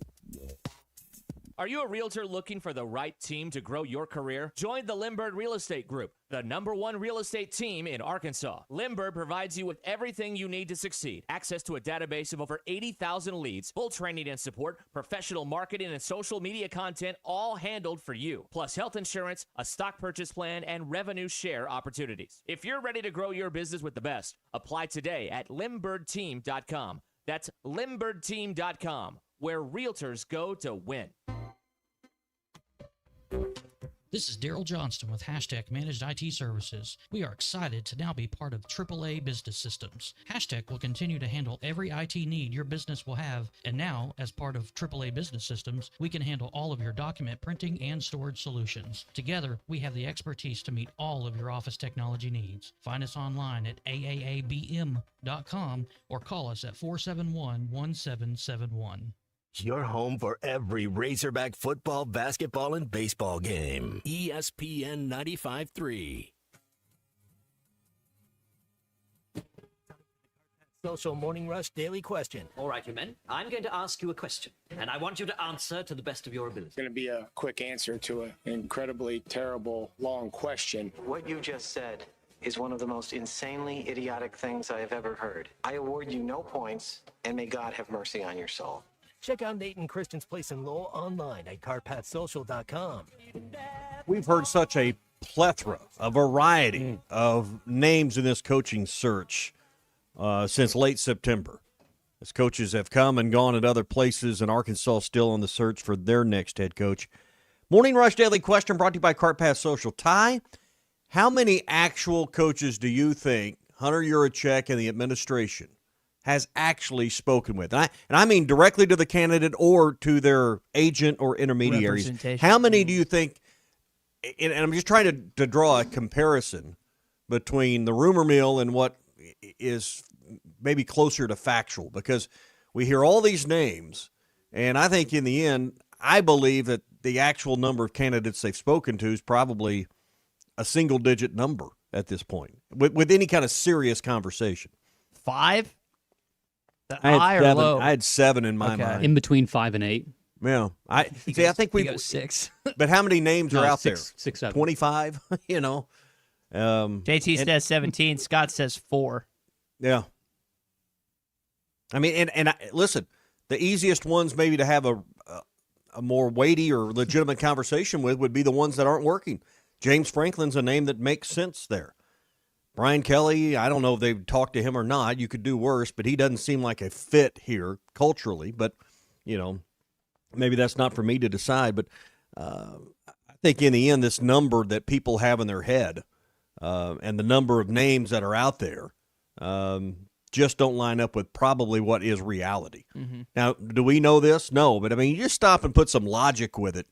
Are you a realtor looking for the right team to grow your career? Join the Limbird Real Estate Group, the #1 real estate team in Arkansas. Limbird provides you with everything you need to succeed. Access to a database of over 80,000 leads, full training and support, professional marketing and social media content, all handled for you. Plus health insurance, a stock purchase plan, and revenue share opportunities. If you're ready to grow your business with the best, apply today at limbirdteam.com. That's limbirdteam.com, where realtors go to win. This is Daryl Johnston with Hashtag Managed IT Services. We are excited to now be part of AAA Business Systems. Hashtag will continue to handle every IT need your business will have, and now, as part of AAA Business Systems, we can handle all of your document printing and storage solutions. Together, we have the expertise to meet all of your office technology needs. Find us online at aaabm.com or call us at 471-1771. Your home for every Razorback football, basketball, and baseball game. ESPN 95.3. Social Morning Rush Daily Question. All right, you men. I'm going to ask you a question, and I want you to answer to the best of your ability. It's going to be a quick answer to an incredibly terrible, long question. What you just said is one of the most insanely idiotic things I have ever heard. I award you no points, and may God have mercy on your soul. Check out Nate and Christian's Place in Lowell online at carpathsocial.com. We've heard such a plethora, a variety of names in this coaching search since late September. As coaches have come and gone at other places, and Arkansas still on the search for their next head coach. Morning Rush Daily Question brought to you by CartPath Social. Ty, how many actual coaches do you think Hunter Yurachek and the administration has actually spoken with? And I mean directly to the candidate or to their agent or intermediaries. How many do you think, and I'm just trying to draw a comparison between the rumor mill and what is maybe closer to factual, because we hear all these names, and I think in the end, I believe that the actual number of candidates they've spoken to is probably a single-digit number at this point, with any kind of serious conversation. 5? I had 7 in my mind. In between 5 and 8. Yeah. I think we go 6. But how many names are out there? 6, 7. 25, you know. JT says 17. Scott says 4. Yeah. I mean, and listen, the easiest ones maybe to have a more weighty or legitimate conversation with would be the ones that aren't working. James Franklin's a name that makes sense there. Brian Kelly, I don't know if they've talked to him or not. You could do worse, but he doesn't seem like a fit here culturally. But, you know, maybe that's not for me to decide. But I think in the end, this number that people have in their head and the number of names that are out there just don't line up with probably what is reality. Mm-hmm. Now, do we know this? No. But, I mean, you just stop and put some logic with it.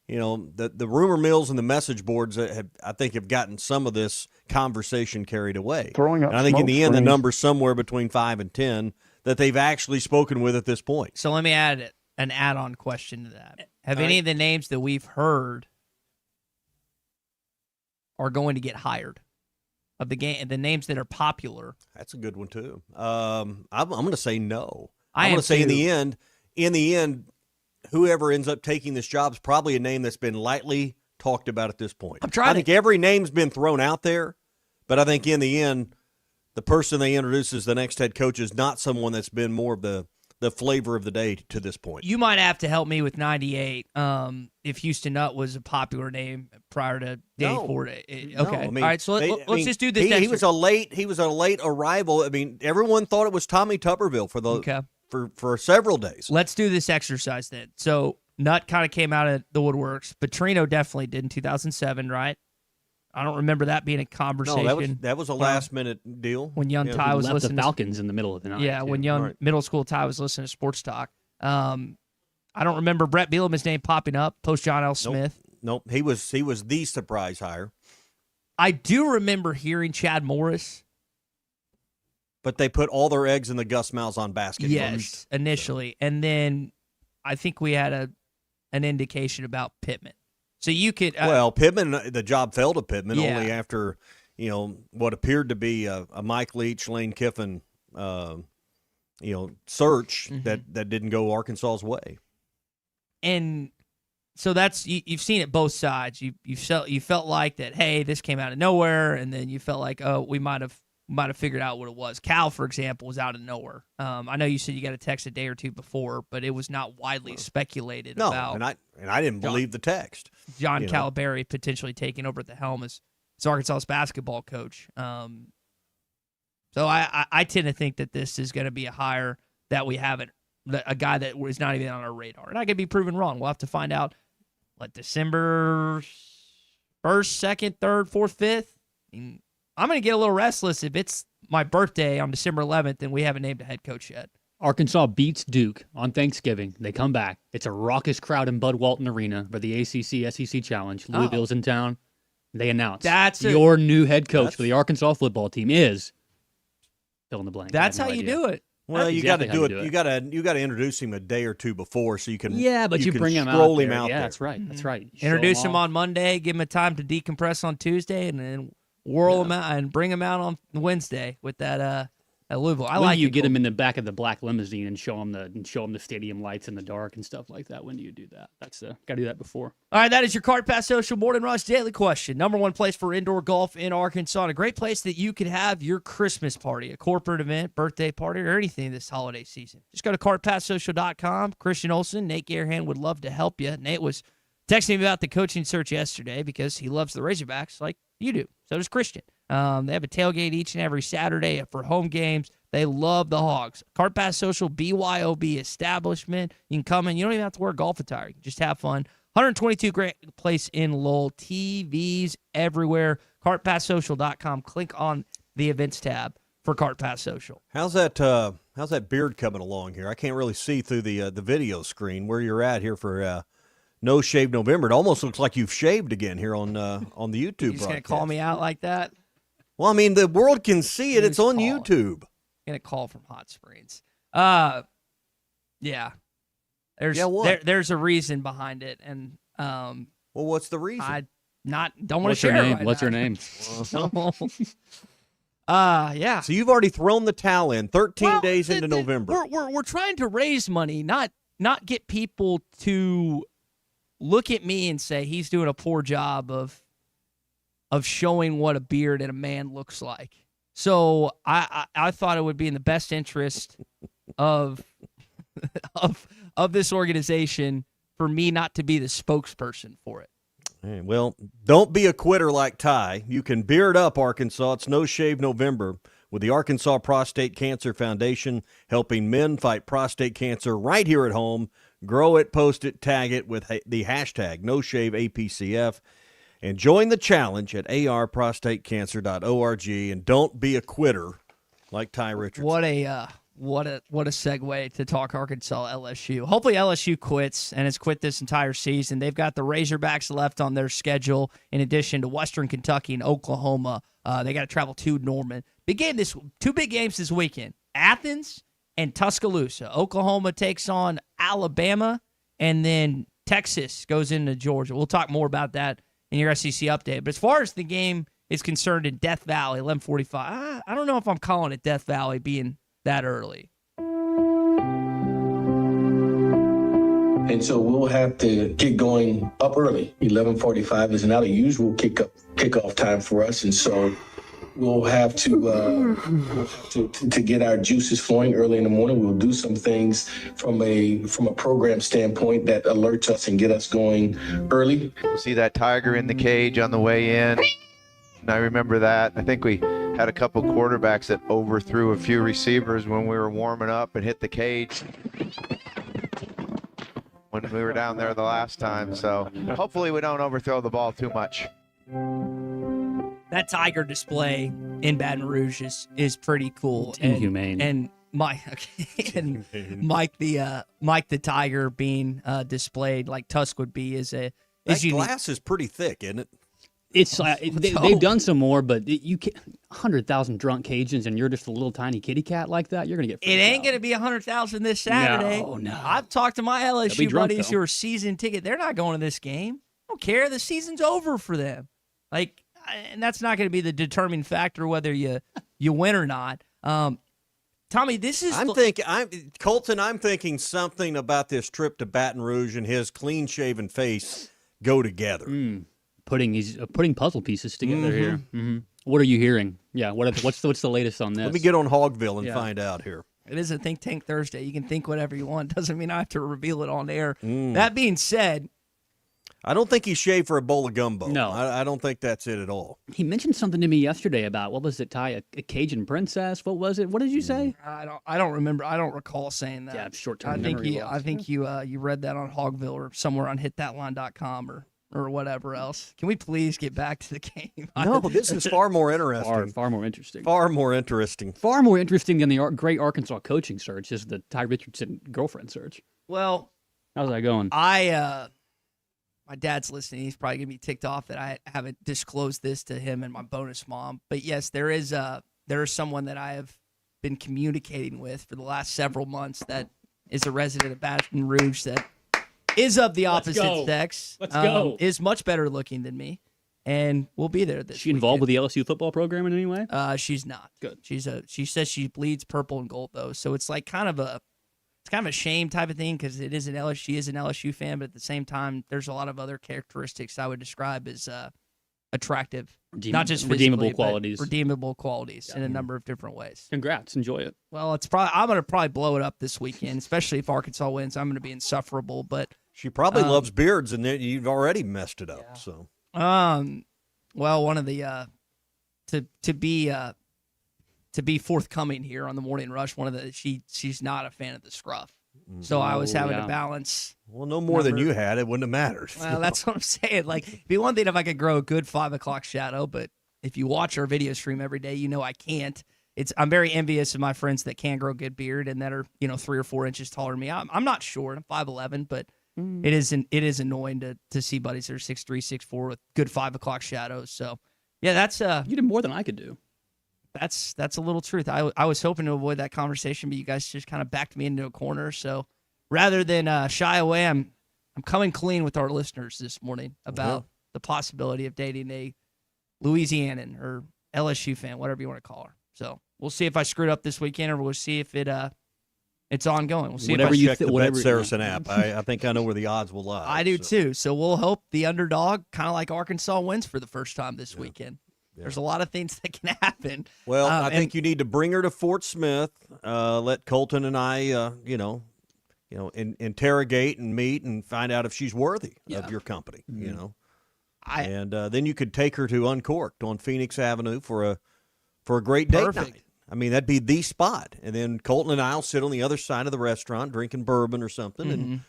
You know, the rumor mills and the message boards I think have gotten some of this conversation carried away. Throwing up and I think in the end, the screens. number's somewhere between 5 and 10 that they've actually spoken with at this point. So let me add an add-on question to that. Have any of the names that we've heard are going to get hired? Of the names that are popular. That's a good one too. I'm going to say no. I'm going to say in the end, whoever ends up taking this job is probably a name that's been lightly talked about at this point. I think every name's been thrown out there, but I think in the end, the person they introduce as the next head coach is not someone that's been more of the flavor of the day to this point. You might have to help me with 98 if Houston Nutt was a popular name prior to Danny Ford. Okay. No, I mean, all right, so let's just do this. He was a late arrival. I mean, everyone thought it was Tommy Tuberville for several days. Let's do this exercise then. So Nutt kind of came out of the woodworks. Petrino definitely did in 2007, right? I don't remember that being a conversation. No, that was a last-minute deal. When young Ty was listening the Falcons in the middle of the night. Yeah, when young middle school Ty was listening to Sports Talk. I don't remember Brett Bielema's name popping up post John L. Smith. Nope, he was the surprise hire. I do remember hearing Chad Morris. But they put all their eggs in the Gus Malzahn basket. Yes, initially. And then I think we had an indication about Pittman. So you could well, Pittman, the job fell to Pittman Yeah. only after what appeared to be a Mike Leach, Lane Kiffin, search that didn't go Arkansas's way. And so that's you've seen it both sides. You felt like that. Hey, this came out of nowhere, and then you felt like, oh, we might have figured out what it was. Cal, for example, was out of nowhere. I know you said you got a text a day or two before, but it was not widely speculated about. and I didn't believe the text. John Calaberry potentially taking over at the helm as Arkansas's basketball coach. So I tend to think that this is going to be a hire that we haven't, a guy that was not even on our radar. And I could be proven wrong. We'll have to find out, December 1st, 2nd, 3rd, 4th, 5th? I'm going to get a little restless if it's my birthday on December 11th and we haven't named a head coach yet. Arkansas beats Duke on Thanksgiving. They come back. It's a raucous crowd in Bud Walton Arena for the ACC SEC Challenge. Louisville's in town. They announce your new head coach for the Arkansas football team is fill in the blank. That's how you do it. Well, you got to do it. You got to introduce him a day or two before so you can. Yeah, but you can bring him stroll out him there. out Yeah, there. that's right. That's right. Introduce him on Monday, give him a time to decompress on Tuesday, and then whirl him out and bring him out on Wednesday with that at Louisville. I when like do you it. get him in the back of the black limousine and show him the stadium lights in the dark and stuff like that? When do you do that? That's got to do that before. All right, that is your Card Pass Social Morning Rush Daily Question. Number one place for indoor golf in Arkansas. And a great place that you could have your Christmas party, a corporate event, birthday party, or anything this holiday season. Just go to cardpasssocial.com. Christian Olson, Nate Garehan would love to help you. Nate was texting me about the coaching search yesterday because he loves the Razorbacks like you do. So does Christian. They have a tailgate each and every Saturday for home games. They love the Hogs. Card Pass Social, BYOB establishment. You can come in. You don't even have to wear golf attire. You can just have fun. 122 great place in Lowell. TVs everywhere. CardPassSocial.com. Click on the events tab for Card Pass Social. How's that beard coming along here? I can't really see through the video screen where you're at here for No Shave November. It almost looks like you've shaved again here on the YouTube You just broadcast. going to call me out like that? Well, I mean, the world can see it. It's on YouTube. Going to call from Hot Springs. Yeah. There's a reason behind it, and well, what's the reason? I don't want What's to your share name? it right What's your now. name? Yeah. So you've already thrown the towel in 13 days into November. We're trying to raise money, not get people to look at me and say he's doing a poor job of showing what a beard and a man looks like. So I thought it would be in the best interest of this organization for me not to be the spokesperson for it. Hey, well, don't be a quitter like Ty. You can beard up, Arkansas. It's No Shave November with the Arkansas Prostate Cancer Foundation, helping men fight prostate cancer right here at home. Grow it, post it, tag it with the hashtag NoShaveAPCF. And join the challenge at arprostatecancer.org. And don't be a quitter like Ty Richards. What a segue to talk Arkansas LSU. Hopefully LSU quits and has quit this entire season. They've got the Razorbacks left on their schedule in addition to Western Kentucky and Oklahoma. They got to travel to Norman. Two big games this weekend. Athens and Tuscaloosa. Oklahoma takes on Alabama, and then Texas goes into Georgia. We'll talk more about that in your SEC update. But as far as the game is concerned in Death Valley, 11:45, I don't know if I'm calling it Death Valley being that early. And so we'll have to get going up early. 11:45 is not a usual kickoff time for us, and so we'll have to get our juices flowing early in the morning. We'll do some things from a program standpoint that alerts us and get us going early. We'll see that tiger in the cage on the way in. And I remember that. I think we had a couple quarterbacks that overthrew a few receivers when we were warming up and hit the cage when we were down there the last time. So hopefully we don't overthrow the ball too much. That tiger display in Baton Rouge is pretty cool. It's inhumane. And Mike the tiger being displayed like Tusk would be is That unique. glass is pretty thick, isn't it? It's they've done some more, but you can't 100,000 drunk Cajuns, and you're just a little tiny kitty cat like that. You're gonna get. It ain't gonna be 100,000 this Saturday. No. I've talked to my They'll be LSU drunk, buddies though. who are season ticket. They're not going to this game. don't care. The season's over for them. Like, and that's not going to be the determining factor whether you win or not. Tommy, this is. Colton. I'm thinking something about this trip to Baton Rouge and his clean-shaven face go together. Putting puzzle pieces together here. Mm-hmm. What are you hearing? Yeah. What's the latest on this? Let me get on Hogville and find out here. It is a Think Tank Thursday. You can think whatever you want. Doesn't mean I have to reveal it on air. That being said, I don't think he shaved for a bowl of gumbo. No. I don't think that's it at all. He mentioned something to me yesterday about, what was it, Ty? A Cajun princess? What was it? What did you say? I don't remember. I don't recall saying that. Yeah, short-term memory loss. I think you read that on Hogville or somewhere on hitthatline.com or whatever else. Can we please get back to the game? No, this is far more interesting. Far more interesting. Far more interesting. Far more interesting than the great Arkansas coaching search is the Ty Richardson girlfriend search. Well, how's that going? My dad's listening. He's probably going to be ticked off that I haven't disclosed this to him and my bonus mom. But yes, there is someone that I have been communicating with for the last several months that is a resident of Baton Rouge that is of the opposite sex. Let's go. Is much better looking than me, and we'll be there this Is she involved with the LSU football program in any way? She's not. Good. She says she bleeds purple and gold though, so it's like kind of a shame type of thing because she is an LSU fan, but at the same time, there's a lot of other characteristics I would describe as attractive, not just redeemable qualities. Redeemable qualities in a number of different ways. Congrats, enjoy it. Well, I'm going to probably blow it up this weekend, especially if Arkansas wins. I'm going to be insufferable, but she probably loves beards, and you've already messed it up. Yeah. So, well, one of the to be forthcoming here on the Morning Rush, she's not a fan of the scruff. So I was having to balance. Well, no more than you had. It wouldn't have mattered. Well, that's what I'm saying. Like, it'd be one thing if I could grow a good 5 o'clock shadow, but if you watch our video stream every day, you know I can't. I'm very envious of my friends that can grow good beard and that are 3 or 4 inches taller than me. I'm not short. I'm 5'11", but it is annoying to see buddies that are 6'3", 6'4" with good 5 o'clock shadows. So yeah, that's you did more than I could do. That's a little truth. I was hoping to avoid that conversation, but you guys just kind of backed me into a corner. So rather than shy away, I'm coming clean with our listeners this morning about the possibility of dating a Louisianan or LSU fan, whatever you want to call her. So we'll see if I screwed up this weekend, or we'll see if it's ongoing. We'll see whatever if I check the Bet Saracen app. I think I know where the odds will lie. I do too. So we'll hope the underdog, kind of like Arkansas, wins for the first time this weekend. Yeah. There's a lot of things that can happen. Well, I think you need to bring her to Fort Smith. Let Colton and I, interrogate and meet and find out if she's worthy of your company. Mm-hmm. Then you could take her to Uncorked on Phoenix Avenue for a great date night. I mean, that'd be the spot. And then Colton and I will sit on the other side of the restaurant drinking bourbon or something, and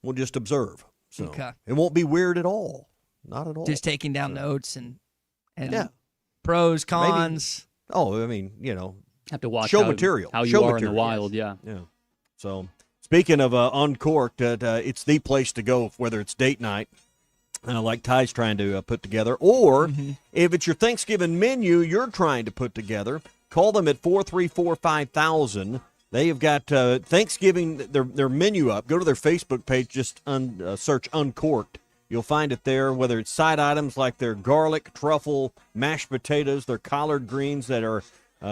we'll just observe. So it won't be weird at all. Not at all. Just taking down notes and pros, cons. Maybe. Oh, I mean, have to watch show material. How you show are material. in the wild, yeah. So, speaking of Uncorked, it's the place to go, whether it's date night, like Ty's trying to put together, or if it's your Thanksgiving menu you're trying to put together, call them at 434-5000. They have got Thanksgiving, their menu up. Go to their Facebook page, just search Uncorked. You'll find it there, whether it's side items like their garlic, truffle, mashed potatoes, their collard greens that are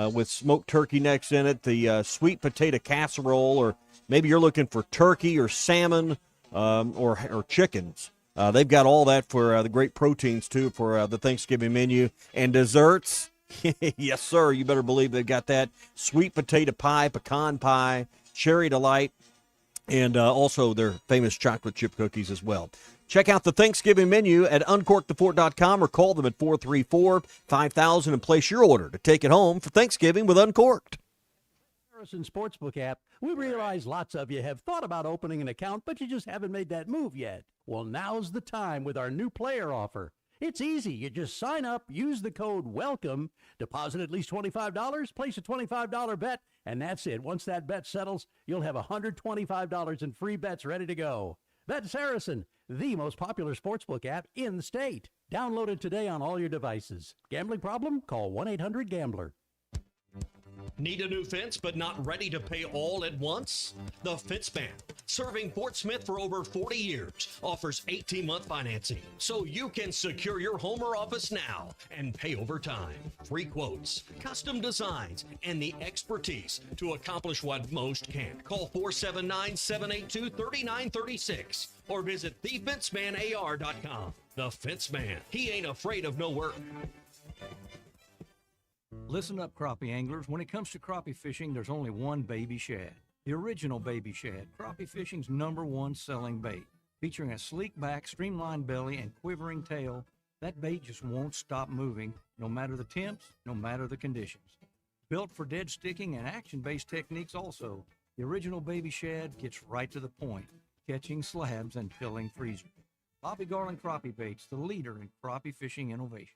with smoked turkey necks in it, the sweet potato casserole, or maybe you're looking for turkey or salmon or chickens. They've got all that for the great proteins, too, for the Thanksgiving menu. And desserts, yes, sir, you better believe they've got that. Sweet potato pie, pecan pie, cherry delight, and also their famous chocolate chip cookies as well. Check out the Thanksgiving menu at uncorkedthefort.com or call them at 434-5000 and place your order to take it home for Thanksgiving with Uncorked. Harrison Sportsbook app, we realize lots of you have thought about opening an account, but you just haven't made that move yet. Well, now's the time with our new player offer. It's easy. You just sign up, use the code WELCOME, deposit at least $25, place a $25 bet, and that's it. Once that bet settles, you'll have $125 in free bets ready to go. That's Harrison, the most popular sportsbook app in the state. Download it today on all your devices. Gambling problem? Call 1-800-GAMBLER. Need a new fence but not ready to pay all at once? The Fence Man, serving Fort Smith for over 40 years, offers 18-month financing so you can secure your home or office now and pay over time. Free quotes, custom designs, and the expertise to accomplish what most can't. Call 479-782-3936 or visit thefencemanAR.com. The Fence Man. He ain't afraid of no work. Listen up, crappie anglers. When it comes to crappie fishing, there's only one baby shad. The original baby shad, crappie fishing's #1 selling bait. Featuring a sleek back, streamlined belly, and quivering tail, that bait just won't stop moving, no matter the temps, no matter the conditions. Built for dead sticking and action-based techniques also, the original baby shad gets right to the point, catching slabs and filling freezers. Bobby Garland Crappie Baits, the leader in crappie fishing innovation.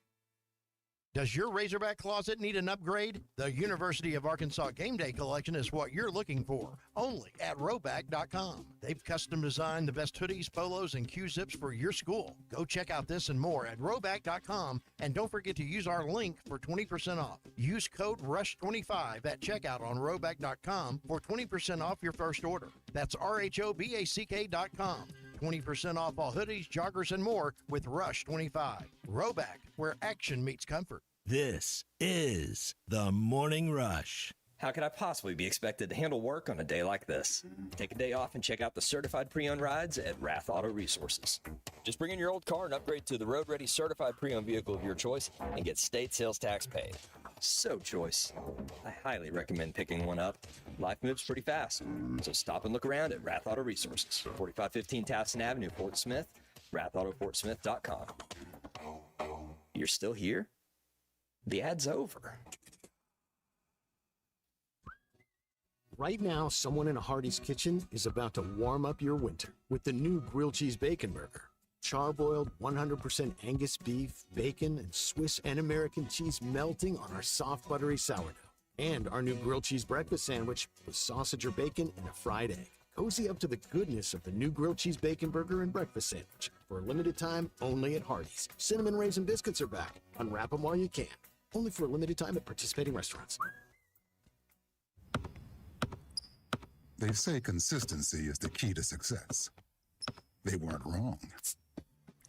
Does your Razorback closet need an upgrade? The University of Arkansas Game Day Collection is what you're looking for, only at Roback.com. They've custom designed the best hoodies, polos, and Q-zips for your school. Go check out this and more at Roback.com, and don't forget to use our link for 20% off. Use code RUSH25 at checkout on Roback.com for 20% off your first order. That's RHOBACK.com. 20% off all hoodies, joggers, and more with RUSH25. Roback, where action meets comfort. This is the Morning Rush. How could I possibly be expected to handle work on a day like this? Take a day off and check out the certified pre-owned rides at Rath Auto Resources. Just bring in your old car and upgrade to the road-ready certified pre-owned vehicle of your choice and get state sales tax paid. So choice. I highly recommend picking one up. Life moves pretty fast, so stop and look around at Rath Auto Resources, 4515 Towson Avenue, Fort Smith, rathautofortsmith.com. You're still here? The ad's over. Right now, someone in a Hardee's kitchen is about to warm up your winter with the new grilled cheese bacon burger. Char-boiled 100% Angus beef, bacon, and Swiss and American cheese melting on our soft, buttery sourdough. And our new grilled cheese breakfast sandwich with sausage or bacon and a fried egg. Cozy up to the goodness of the new grilled cheese bacon burger and breakfast sandwich. For a limited time, only at Hardee's. Cinnamon raisin biscuits are back. Unwrap them while you can. Only for a limited time at participating restaurants. They say consistency is the key to success. They weren't wrong.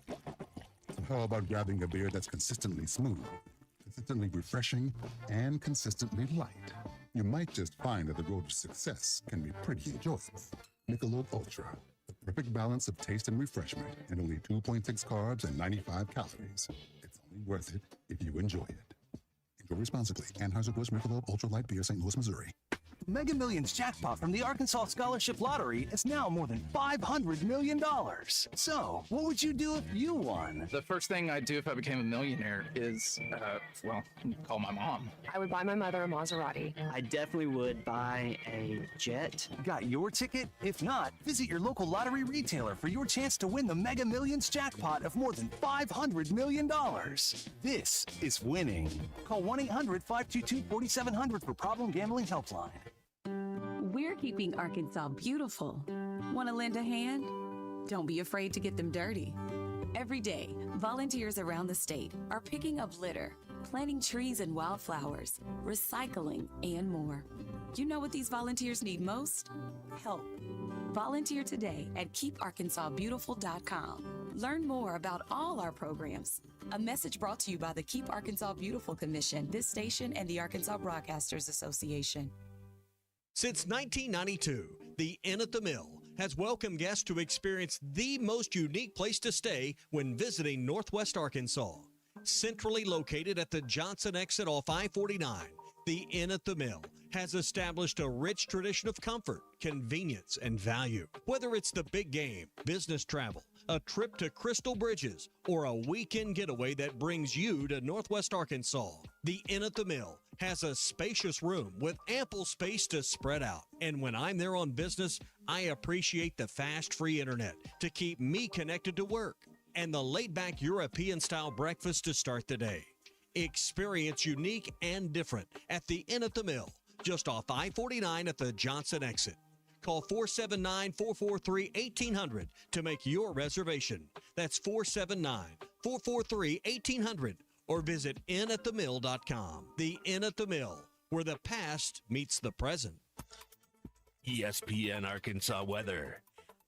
So how about grabbing a beer that's consistently smooth, consistently refreshing, and consistently light? You might just find that the road to success can be pretty enjoyable. Michelob Ultra, the perfect balance of taste and refreshment, and only 2.6 carbs and 95 calories. It's only worth it if you enjoy it. Enjoy responsibly. Anheuser-Busch Michelob Ultra Light Beer, St. Louis, Missouri. Mega Millions jackpot from the Arkansas Scholarship Lottery is now more than $500 million. So, what would you do if you won? The first thing I'd do if I became a millionaire is, call my mom. I would buy my mother a Maserati. I definitely would buy a jet. Got your ticket? If not, visit your local lottery retailer for your chance to win the Mega Millions jackpot of more than $500 million. This is winning. Call 1-800-522-4700 for Problem Gambling Helpline. We're keeping Arkansas beautiful. Want to lend a hand? Don't be afraid to get them dirty. Every day, volunteers around the state are picking up litter, planting trees and wildflowers, recycling, and more. You know what these volunteers need most? Help. Volunteer today at keeparkansasbeautiful.com. Learn more about all our programs. A message brought to you by the Keep Arkansas Beautiful Commission, this station, and the Arkansas Broadcasters Association. Since 1992, the Inn at the Mill has welcomed guests to experience the most unique place to stay when visiting Northwest Arkansas. Centrally located at the Johnson exit off I-49, the Inn at the Mill has established a rich tradition of comfort, convenience, and value. Whether it's the big game, business travel, a trip to Crystal Bridges, or a weekend getaway that brings you to Northwest Arkansas, the Inn at the Mill has a spacious room with ample space to spread out. And when I'm there on business, I appreciate the fast, free internet to keep me connected to work and the laid-back European-style breakfast to start the day. Experience unique and different at the Inn at the Mill, just off I-49 at the Johnson exit. Call 479-443-1800 to make your reservation. That's 479-443-1800 or visit inatthemill.com. The Inn at the Mill, where the past meets the present. ESPN Arkansas weather.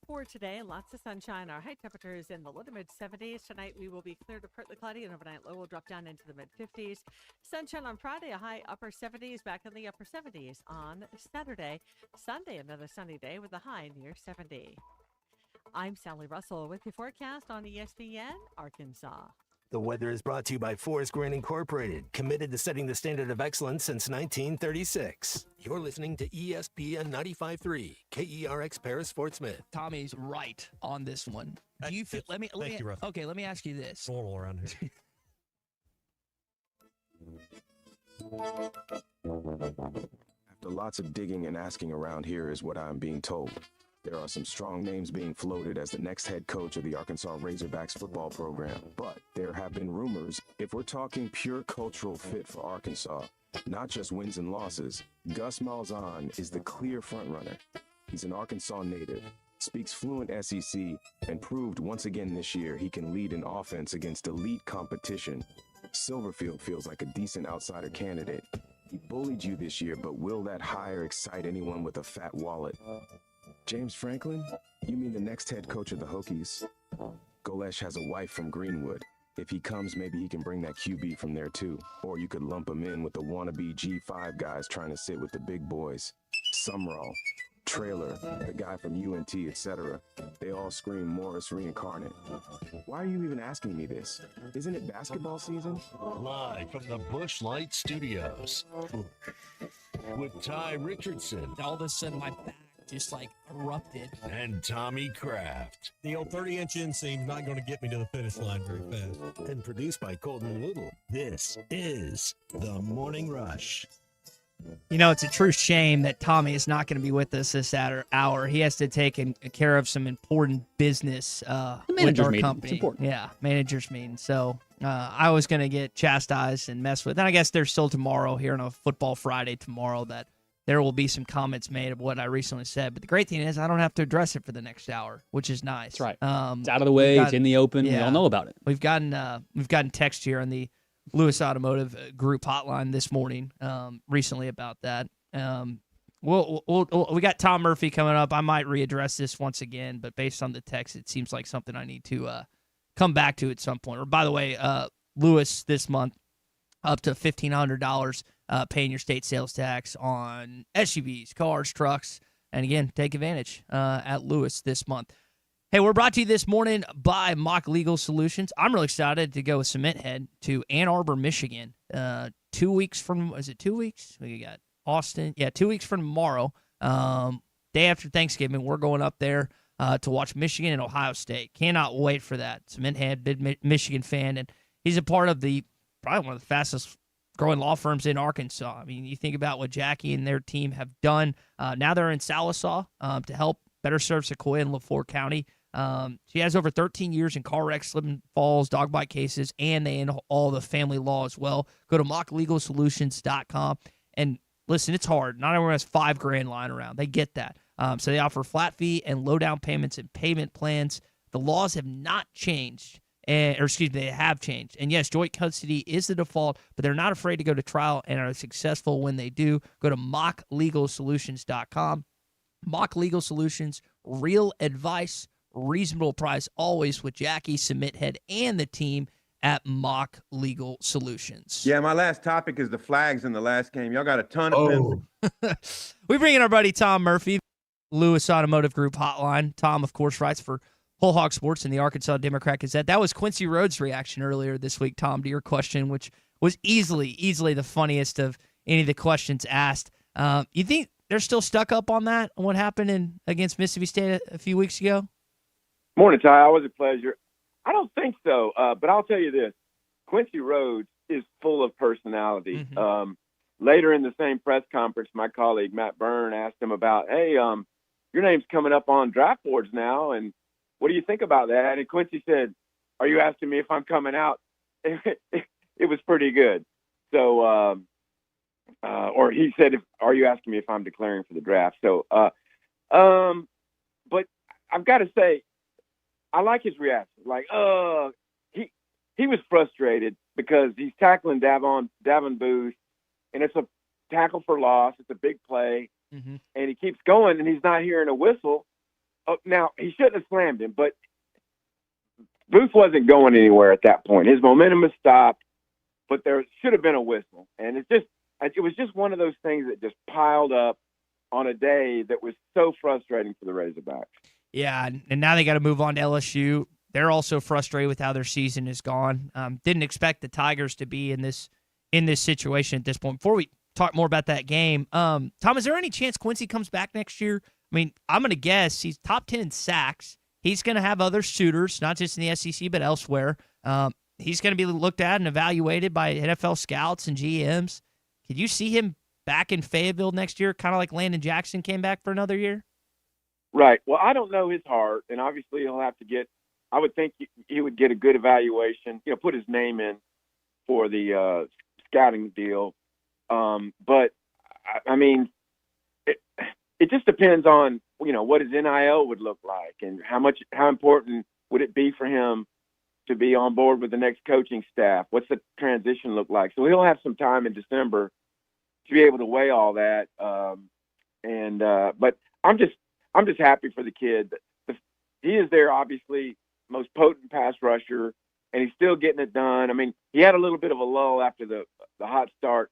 For today, lots of sunshine. Our high temperatures in the low to mid 70s. Tonight we will be clear to partly cloudy, and overnight low will drop down into the mid 50s. Sunshine on Friday, a high upper 70s, back in the upper 70s on Saturday. Sunday, another sunny day with a high near 70. I'm Sally Russell with your forecast on ESPN Arkansas. The weather is brought to you by Forest Green Incorporated, committed to setting the standard of excellence since 1936. You're listening to ESPN 95.3, KERX Paris Fort Smith. Tommy's right on this one. Do you feel? Let me ask you this. Normal around here. After lots of digging and asking around here is what I'm being told. There are some strong names being floated as the next head coach of the Arkansas Razorbacks football program. But there have been rumors, if we're talking pure cultural fit for Arkansas, not just wins and losses, Gus Malzahn is the clear frontrunner. He's an Arkansas native, speaks fluent SEC, and proved once again this year he can lead an offense against elite competition. Silverfield feels like a decent outsider candidate. He bullied you this year, but will that hire excite anyone with a fat wallet? James Franklin? You mean the next head coach of the Hokies? Golesh has a wife from Greenwood. If he comes, maybe he can bring that QB from there too. Or you could lump him in with the wannabe G5 guys trying to sit with the big boys. Sumrall, Trailer, the guy from UNT, etc. They all scream Morris reincarnate. Why are you even asking me this? Isn't it basketball season? Live from the Busch Light Studios with Ty Richardson. All of a sudden, my back just erupted. And Tommy Kraft. The old 30-inch inseam's not going to get me to the finish line very fast. And produced by Colton Little. This is The Morning Rush. You know, it's a true shame that Tommy is not going to be with us this hour. He has to take care of some important business with our company. It's important. Yeah, managers meeting. So I was going to get chastised and messed with. And I guess there's still tomorrow here on a Football Friday tomorrow that there will be some comments made of what I recently said. But the great thing is I don't have to address it for the next hour, which is nice. That's right. It's out of the way. It's in the open. Yeah, we all know about it. We've gotten text here on the Lewis Automotive group hotline this morning recently about that. We got Tom Murphy coming up. I might readdress this once again, but based on the text, it seems like something I need to come back to at some point. Or by the way, Lewis this month up to $1,500 paying your state sales tax on SUVs, cars, trucks, and again, take advantage at Lewis this month. Hey, we're brought to you this morning by Mock Legal Solutions. I'm really excited to go with Cement Head to Ann Arbor, Michigan. 2 weeks from, is it 2 weeks? We got Austin. Yeah, 2 weeks from tomorrow. Day after Thanksgiving, we're going up there to watch Michigan and Ohio State. Cannot wait for that. Cement Head, big Michigan fan, and he's a part of probably one of the fastest growing law firms in Arkansas. I mean, you think about what Jackie and their team have done. Now they're in Sallisaw to help better serve Sequoia and LaFleur County. She has over 13 years in car wrecks, slip and falls, dog bite cases, and they handle all the family law as well. Go to mocklegalsolutions.com. And listen, it's hard. Not everyone has $5,000 lying around. They get that. So they offer flat fee and low down payments and payment plans. The laws have not changed. They have changed. And yes, joint custody is the default, but they're not afraid to go to trial and are successful when they do. Go to mocklegalsolutions.com. Mock Legal Solutions, real advice, reasonable price, always with Jackie, Cement Head, and the team at Mock Legal Solutions. Yeah, my last topic is the flags in the last game. Y'all got a ton of them. We bring in our buddy Tom Murphy, Lewis Automotive Group hotline. Tom, of course, writes for Whole Hog Sports and the Arkansas Democrat Gazette. That was Quincy Rhodes' reaction earlier this week, Tom, to your question, which was easily the funniest of any of the questions asked. You think they're still stuck up on that, on what happened against Mississippi State a few weeks ago? Morning, Ty. Always a pleasure. I don't think so, but I'll tell you this. Quincy Rhodes is full of personality. Mm-hmm. Later in the same press conference, my colleague Matt Byrne asked him about, hey, your name's coming up on draft boards now, and what do you think about that? And Quincy said, are you asking me if I'm coming out? It was pretty good. So, or he said, are you asking me if I'm declaring for the draft? So, but I've got to say, I like his reaction. Like, he was frustrated because he's tackling Davin Booth, and it's a tackle for loss. It's a big play, Mm-hmm. and he keeps going, and he's not hearing a whistle. Oh, now, he shouldn't have slammed him, but Booth wasn't going anywhere at that point. His momentum has stopped, but there should have been a whistle. And it was just one of those things that just piled up on a day that was so frustrating for the Razorbacks. Yeah, and now they got to move on to LSU. They're also frustrated with how their season has gone. Didn't expect the Tigers to be in this situation at this point. Before we talk more about that game, Tom, is there any chance Quincy comes back next year? I mean, I'm going to guess he's top 10 in sacks. He's going to have other suitors, not just in the SEC, but elsewhere. He's going to be looked at and evaluated by NFL scouts and GMs. Could you see him back in Fayetteville next year, kind of like Landon Jackson came back for another year? Right. Well, I don't know his heart, and obviously he'll have to get – I would think he would get a good evaluation, put his name in for the scouting deal. But, I mean, it just depends on, what his NIL would look like and how important would it be for him to be on board with the next coaching staff? What's the transition look like? So he'll have some time in December to be able to weigh all that. But I'm just happy for the kid. He is their obviously most potent pass rusher, and he's still getting it done. I mean, he had a little bit of a lull after the hot start,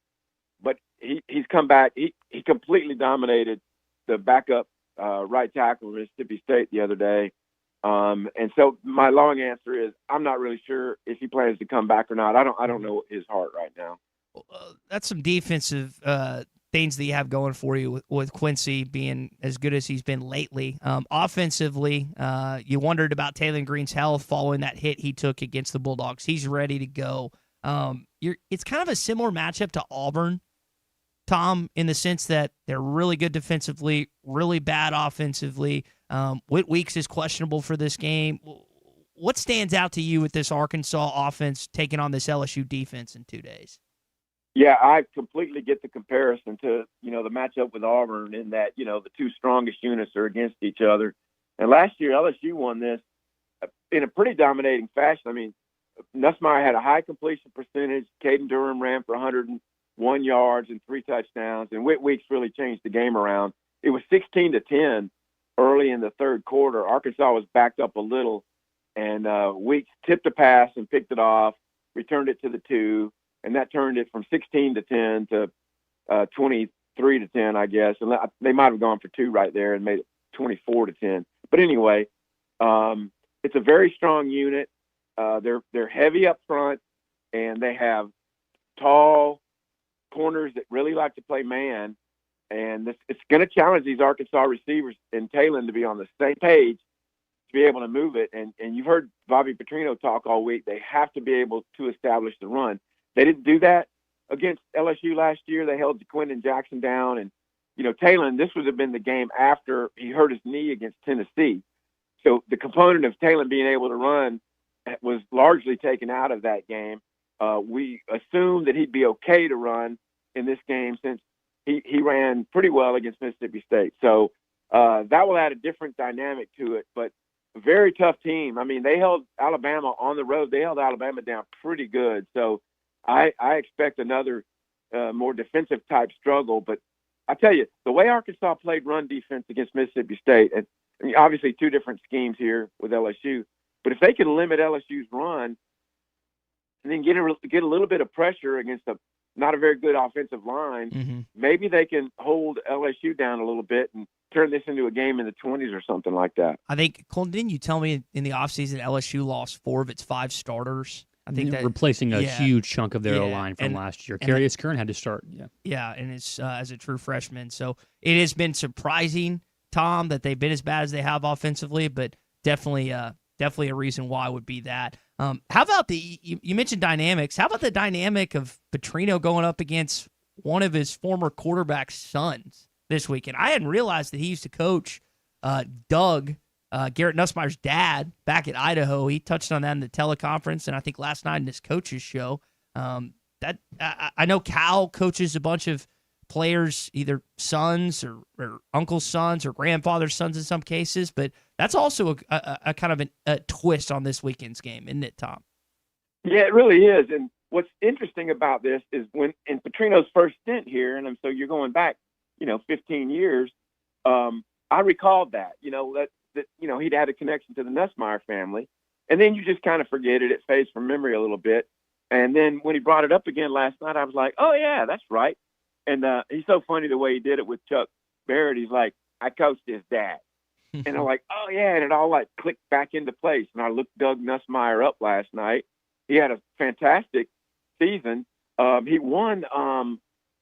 but he's come back. He completely dominated the backup right tackle of Mississippi State the other day. And so my long answer is I'm not really sure if he plans to come back or not. I don't know his heart right now. That's some defensive things that you have going for you with Quincy being as good as he's been lately. Offensively, you wondered about Taylor Green's health following that hit he took against the Bulldogs. He's ready to go. It's kind of a similar matchup to Auburn, Tom, in the sense that they're really good defensively, really bad offensively. Whit Weeks is questionable for this game. What stands out to you with this Arkansas offense taking on this LSU defense in 2 days? Yeah, I completely get the comparison to, the matchup with Auburn in that, the two strongest units are against each other. And last year, LSU won this in a pretty dominating fashion. I mean, Nussmeier had a high completion percentage. Caden Durham ran for 101 yards and 3 touchdowns. And Whit Weeks really changed the game around. It was 16-10 early in the third quarter. Arkansas was backed up a little. And Weeks tipped a pass and picked it off, returned it to the 2. And that turned it from 16-10 to 23-10, I guess. And they might have gone for 2 right there and made it 24-10. But anyway, it's a very strong unit. They're heavy up front, and they have tall corners that really like to play man. And it's going to challenge these Arkansas receivers and Talon to be on the same page to be able to move it. And you've heard Bobby Petrino talk all week. They have to be able to establish the run. They didn't do that against LSU last year. They held Quentin Jackson down. And, Talon, this would have been the game after he hurt his knee against Tennessee. So the component of Talon being able to run was largely taken out of that game. We assumed that he'd be okay to run in this game since he ran pretty well against Mississippi State. So that will add a different dynamic to it. But a very tough team. I mean, they held Alabama on the road. They held Alabama down pretty good. So I expect another more defensive type struggle. But I tell you, the way Arkansas played run defense against Mississippi State, and I mean, obviously 2 different schemes here with LSU, but if they can limit LSU's run and then get a little bit of pressure against not a very good offensive line, maybe they can hold LSU down a little bit and turn this into a game in the 20s or something like that. I think, Colton, didn't you tell me in the offseason LSU lost 4 of its 5 starters? I think that replacing a huge chunk of their O-line from last year. Carius Kern had to start. Yeah, and it's as a true freshman. So it has been surprising, Tom, that they've been as bad as they have offensively, but definitely a reason why would be that. How about you mentioned dynamics. How about the dynamic of Petrino going up against one of his former quarterback's sons this weekend? I hadn't realized that he used to coach Doug, Garrett Nussmeier's dad, back at Idaho. He touched on that in the teleconference, and I think last night in his coach's show. I know Cal coaches a bunch of players, either sons or uncle's sons or grandfather's sons in some cases, but that's also a kind of a twist on this weekend's game, isn't it, Tom? Yeah, it really is. And what's interesting about this is when in Petrino's first stint here, and so you're going back, 15 years. I recalled that, he'd had a connection to the Nussmeier family, and then you just kind of forget it. It fades from memory a little bit. And then when he brought it up again last night, I was like, oh yeah, that's right. And he's so funny the way he did it with Chuck Barrett. He's like, I coached his dad. And I'm like, oh yeah, and it all like clicked back into place. And I looked Doug Nussmeier up last night. He had a fantastic season. He won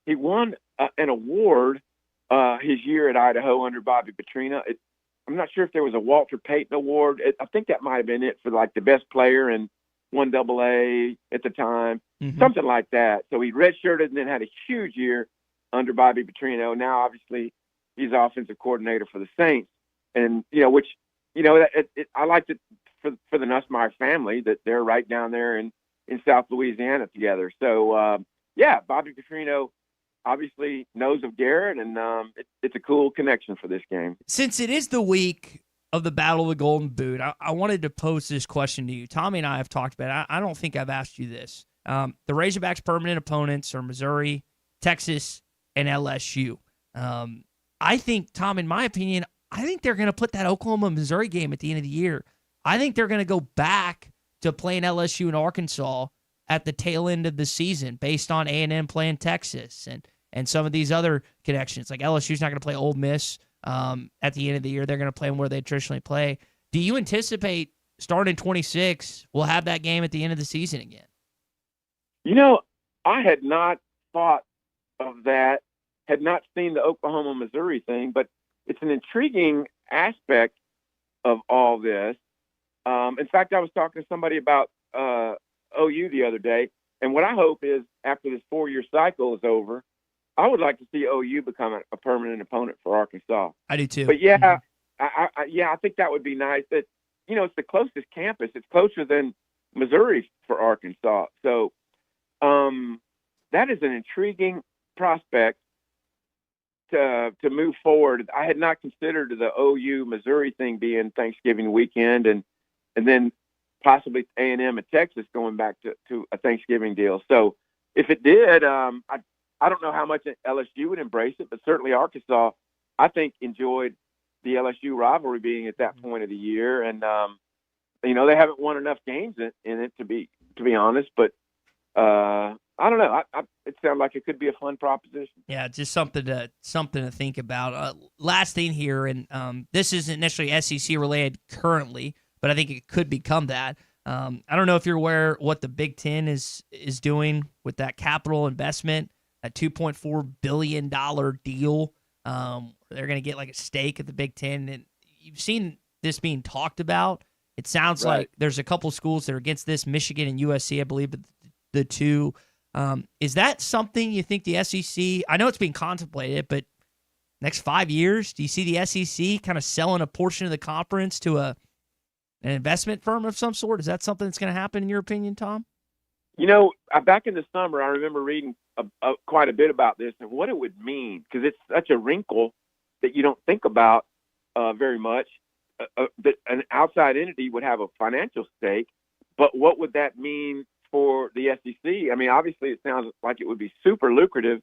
an award his year at Idaho under Bobby Petrino. I'm not sure if there was a Walter Payton Award. I think that might have been it for like the best player in 1AA at the time, something like that. So he redshirted and then had a huge year under Bobby Petrino. Now, obviously, he's offensive coordinator for the Saints, and I like it for the Nussmeier family that they're right down there in South Louisiana together. So Bobby Petrino obviously knows of Garrett, and it's a cool connection for this game. Since it is the week of the Battle of the Golden Boot, I wanted to pose this question to you. Tommy and I have talked about it. I don't think I've asked you this. The Razorbacks' permanent opponents are Missouri, Texas, and LSU. I think, Tom, in my opinion, I think they're going to put that Oklahoma-Missouri game at the end of the year. I think they're going to go back to playing LSU and Arkansas at the tail end of the season based on A&M playing Texas and some of these other connections. Like LSU's not going to play Ole Miss at the end of the year. They're going to play them where they traditionally play. Do you anticipate starting 26, we'll have that game at the end of the season again? I had not thought of that, had not seen the Oklahoma-Missouri thing, but it's an intriguing aspect of all this. In fact, I was talking to somebody about OU the other day, and what I hope is after this 4-year cycle is over, I would like to see OU become a permanent opponent for Arkansas. I do too. But yeah, I think that would be nice. That it's the closest campus. It's closer than Missouri for Arkansas. So that is an intriguing prospect to move forward. I had not considered the OU Missouri thing being Thanksgiving weekend, and then possibly A&M and Texas going back to a Thanksgiving deal. So if it did, I don't know how much LSU would embrace it, but certainly Arkansas, I think, enjoyed the LSU rivalry being at that point of the year. And, they haven't won enough games in it to be honest, but I don't know. It sounds like it could be a fun proposition. Yeah, just something to think about. Last thing here, and this isn't necessarily SEC related currently, but I think it could become that. I don't know if you're aware what the Big Ten is doing with that capital investment, a $2.4 billion deal. They're going to get like a stake at the Big Ten, and you've seen this being talked about. It sounds like there's a couple schools that are against this, Michigan and USC, I believe, but the two. Is that something you think the SEC, I know it's being contemplated, but next 5 years, do you see the SEC kind of selling a portion of the conference to an investment firm of some sort? Is that something that's going to happen in your opinion, Tom? Back in the summer, I remember reading quite a bit about this and what it would mean, because it's such a wrinkle that you don't think about very much. That an outside entity would have a financial stake, but what would that mean for the SEC? I mean, obviously, it sounds like it would be super lucrative